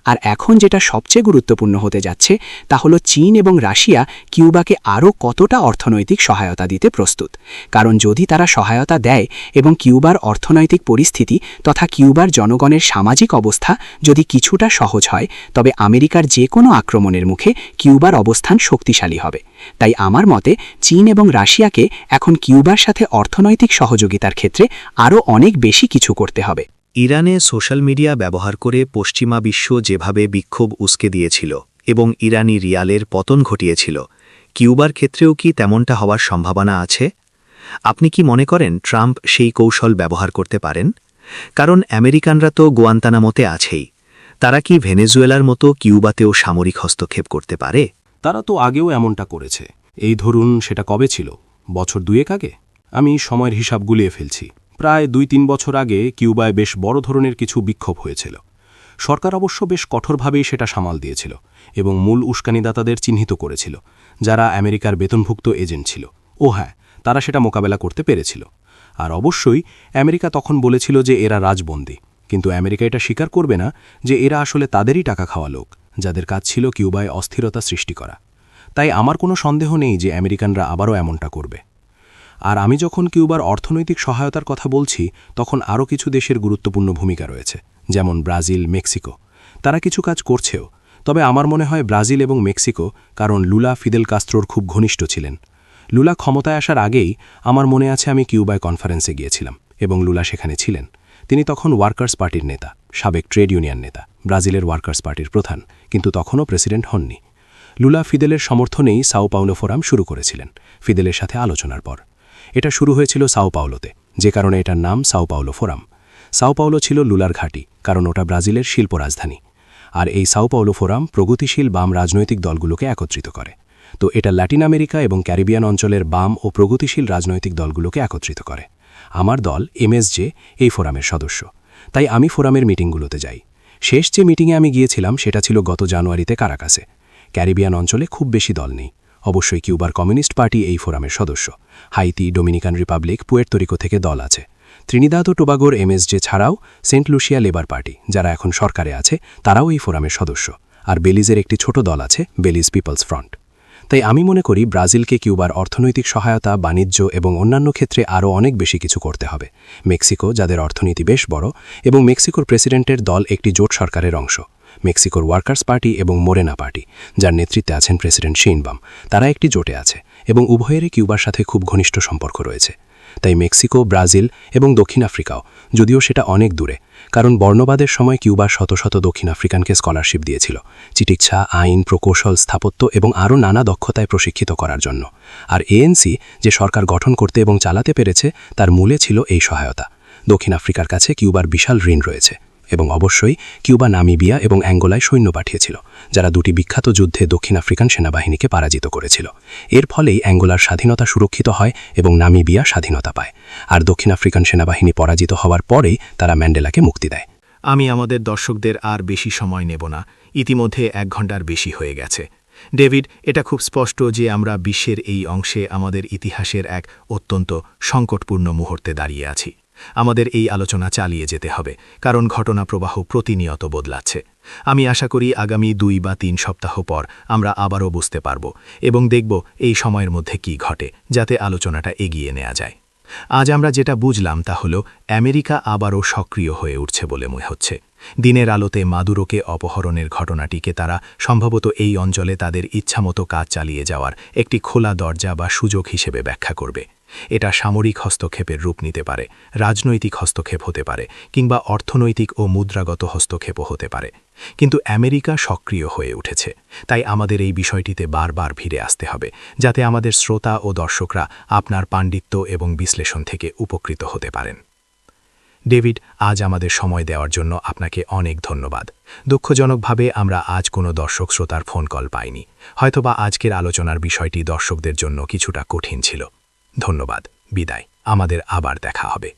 আর এখন যেটা সবচেয়ে গুরুত্বপূর্ণ হতে যাচ্ছে তা হলো চীন এবং রাশিয়া কিউবাকে আরও কতটা অর্থনৈতিক সহায়তা দিতে প্রস্তুত। কারণ যদি তারা সহায়তা দেয় এবং কিউবার অর্থনৈতিক পরিস্থিতি তথা কিউবার জনগণের সামাজিক অবস্থা যদি কিছুটা সহজ হয়, তবে আমেরিকার যে কোনো আক্রমণের মুখে কিউবার অবস্থান শক্তিশালী হবে। তাই আমার মতে চীন এবং রাশিয়াকে এখন কিউবার সাথে অর্থনৈতিক সহযোগিতার ক্ষেত্রে আরও অনেক বেশি কিছু করতে হবে। ইরানে সোশ্যাল মিডিয়া ব্যবহার করে পশ্চিমা বিশ্ব যেভাবে বিক্ষোভ উস্কে দিয়েছিল এবং ইরানি রিয়ালের পতন ঘটিয়েছিল, কিউবার ক্ষেত্রেও কি তেমনটা হওয়ার সম্ভাবনা আছে? আপনি কি মনে করেন ট্রাম্প সেই কৌশল ব্যবহার করতে পারেন? কারণ আমেরিকানরা তো গোয়ান্তানামোতে আছেই। তারা কি ভেনেজুয়েলার মতো কিউবাতেও সামরিক হস্তক্ষেপ করতে পারে? তারা তো আগেও এমনটা করেছে। এই ধরুন, সেটা কবে ছিল? বছর ২ আগে। আমি সময়ের হিসাব গুলিয়ে ফেলছি। প্রায় 2-3 বছর আগে কিউবায় বেশ বড় ধরনের কিছু বিক্ষোভ হয়েছিল। সরকার অবশ্য বেশ কঠোরভাবেই সেটা সামাল দিয়েছিল এবং মূল উস্কানিদাতাদের চিহ্নিত করেছিল, যারা আমেরিকার বেতনভুক্ত এজেন্ট ছিল। ও হ্যাঁ, তারা সেটা মোকাবেলা করতে পেরেছিল। আর অবশ্যই আমেরিকা তখন বলেছিল যে এরা রাজবন্দী, কিন্তু আমেরিকা এটা স্বীকার করবে না যে এরা আসলে তাদেরই টাকা খাওয়া লোক, যাদের কাজ ছিল কিউবায় অস্থিরতা সৃষ্টি করা। তাই আমার কোনো সন্দেহ নেই যে আমেরিকানরা আবারও এমনটা করবে। আর আমি যখন কিউবার অর্থনৈতিক সহায়তার কথা বলছি, তখন আরও কিছু দেশের গুরুত্বপূর্ণ ভূমিকা রয়েছে, যেমন ব্রাজিল, মেক্সিকো। তারা কিছু কাজ করছেও, তবে আমার মনে হয় ব্রাজিল এবং মেক্সিকো, কারণ লুলা ফিদেল কাস্ত্রোর খুব ঘনিষ্ঠ ছিলেন। লুলা ক্ষমতায় আসার আগেই আমার মনে আছে আমি কিউবায় কনফারেন্সে গিয়েছিলাম এবং লুলা সেখানে ছিলেন। তিনি তখন ওয়ার্কার্স পার্টির নেতা, সাবেক ট্রেড ইউনিয়ন নেতা, ব্রাজিলের ওয়ার্কার্স পার্টির প্রধান, কিন্তু তখনও প্রেসিডেন্ট হননি। লুলা ফিদেলের সমর্থনেই সাও পাওলো ফোরাম শুরু করেছিলেন, ফিদেলের সাথে আলোচনার পর। এটা শুরু হয়েছিল সাও পাওলোতে, যে কারণে এটার নাম Sao Paulo forum. Sao Paulo ছিল লুলার ঘাঁটি, কারণ ওটা ব্রাজিলের শিল্প রাজধানী। আর এই সাও পাওলো ফোরাম প্রগতিশীল বাম রাজনৈতিক দলগুলোকে একত্রিত করে। তো এটা ল্যাটিন আমেরিকা এবং ক্যারিবিয়ান অঞ্চলের বাম ও প্রগতিশীল রাজনৈতিক দলগুলোকে একত্রিত করে। আমার দল এমএসজে এই ফোরামের সদস্য, তাই আমি ফোরামের মিটিংগুলোতে যাই। শেষ যে মিটিংয়ে আমি গিয়েছিলাম সেটা ছিল গত জানুয়ারিতে কারাকাসে। ক্যারিবিয়ান অঞ্চলে খুব বেশি দল নেই। অবশ্যই কিউবার কমিউনিস্ট পার্টি এই ফোরামের সদস্য। Haiti, Dominican Republic, Puerto Rico থেকে দল আছে। ত্রিনিদাদ ও টোবাগোর এমএসজে ছাড়াও সেন্ট লুসিয়া লেবার পার্টি, যারা এখন সরকারে আছে, তারাও এই ফোরামের সদস্য। আর বেলিজের একটি ছোট দল আছে, বেলিজ পিপলস ফ্রন্ট। তাই আমি মনে করি ব্রাজিলকে কিউবার অর্থনৈতিক সহায়তা, বাণিজ্য এবং অন্যান্য ক্ষেত্রে আরও অনেক বেশি কিছু করতে হবে। মেক্সিকো, যাদের অর্থনীতি বেশ বড়, এবং মেক্সিকোর প্রেসিডেন্টের দল একটি জোট সরকারের অংশ। মেক্সিকোর ওয়ার্কার্স পার্টি এবং মোরেনা পার্টি, যার নেতৃত্বে আছেন প্রেসিডেন্ট শেইনবাম, তারা একটি জোটে আছে এবং উভয়েরই কিউবার সাথে খুব ঘনিষ্ঠ সম্পর্ক রয়েছে। তাই মেক্সিকো, ব্রাজিল এবং দক্ষিণ আফ্রিকাও, যদিও সেটা অনেক দূরে, কারণ বর্ণবাদের সময় কিউবার শত শত দক্ষিণ আফ্রিকানকে স্কলারশিপ দিয়েছিল চিকিৎসা, আইন, প্রকৌশল, স্থাপত্য এবং আরও নানা দক্ষতায় প্রশিক্ষিত করার জন্য। আর এএনসি যে সরকার গঠন করতে এবং চালাতে পেরেছে, তার মূলে ছিল এই সহায়তা। দক্ষিণ আফ্রিকার কাছে কিউবার বিশাল ঋণ রয়েছে এবং অবশ্যই কিউবা নামিবিয়া এবং অ্যাঙ্গোলায় সৈন্য পাঠিয়েছিল, যারা দুটি বিখ্যাত যুদ্ধে দক্ষিণ আফ্রিকান সেনাবাহিনীকে পরাজিত করেছিল। এর ফলেই অ্যাঙ্গোলার স্বাধীনতা সুরক্ষিত হয় এবং নামিবিয়া স্বাধীনতা পায়। আর দক্ষিণ আফ্রিকান সেনাবাহিনী পরাজিত হওয়ার পরেই তারা ম্যান্ডেলাকে মুক্তি দেয়। আমি আমাদের দর্শকদের আর বেশি সময় নেব না, ইতিমধ্যে 1 ঘণ্টার বেশি হয়ে গেছে। ডেভিড, এটা খুব স্পষ্ট যে আমরা বিশ্বের এই অংশে আমাদের ইতিহাসের এক অত্যন্ত সংকটপূর্ণ মুহূর্তে দাঁড়িয়ে আছি। আমাদের এই আলোচনা চালিয়ে যেতে হবে, কারণ ঘটনা প্রবাহ প্রতিনিয়ত বদলাচ্ছে। আমি আশা করি আগামী 2 বা 3 সপ্তাহ পর আমরা আবারও বুঝতে পারব এবং দেখব এই সময়ের মধ্যে কি ঘটে, যাতে আলোচনাটা এগিয়ে নেওয়া যায়। আজ আমরা যেটা বুঝলাম তা হল আমেরিকা আবারও সক্রিয় হয়ে উঠছে বলে মনে হচ্ছে। দিনের আলোতে মাদুরোকে অপহরণের ঘটনাটিকে তারা সম্ভবত এই অঞ্চলে তাদের ইচ্ছামতো কাজ চালিয়ে যাওয়ার একটি খোলা দরজা বা সুযোগ হিসেবে ব্যাখ্যা করবে। এটা সামরিক হস্তক্ষেপের রূপ নিতে পারে, রাজনৈতিক হস্তক্ষেপ হতে পারে, কিংবা অর্থনৈতিক ও মুদ্রাগত হস্তক্ষেপও হতে পারে। কিন্তু আমেরিকা সক্রিয় হয়ে উঠেছে, তাই আমাদের এই বিষয়টিতে বারবার ফিরে আসতে হবে, যাতে আমাদের শ্রোতা ও দর্শকরা আপনার পাণ্ডিত্য এবং বিশ্লেষণ থেকে উপকৃত হতে পারেন। ডেভিড, আজ আমাদের সময় দেওয়ার জন্য আপনাকে অনেক ধন্যবাদ। দুঃখজনকভাবে আমরা আজ কোনো দর্শক শ্রোতার ফোন কল পাইনি। হয়তোবা আজকের আলোচনার বিষয়টি দর্শকদের জন্য কিছুটা কঠিন ছিল। ধন্যবাদ, বিদায়। আমাদের আবার দেখা হবে।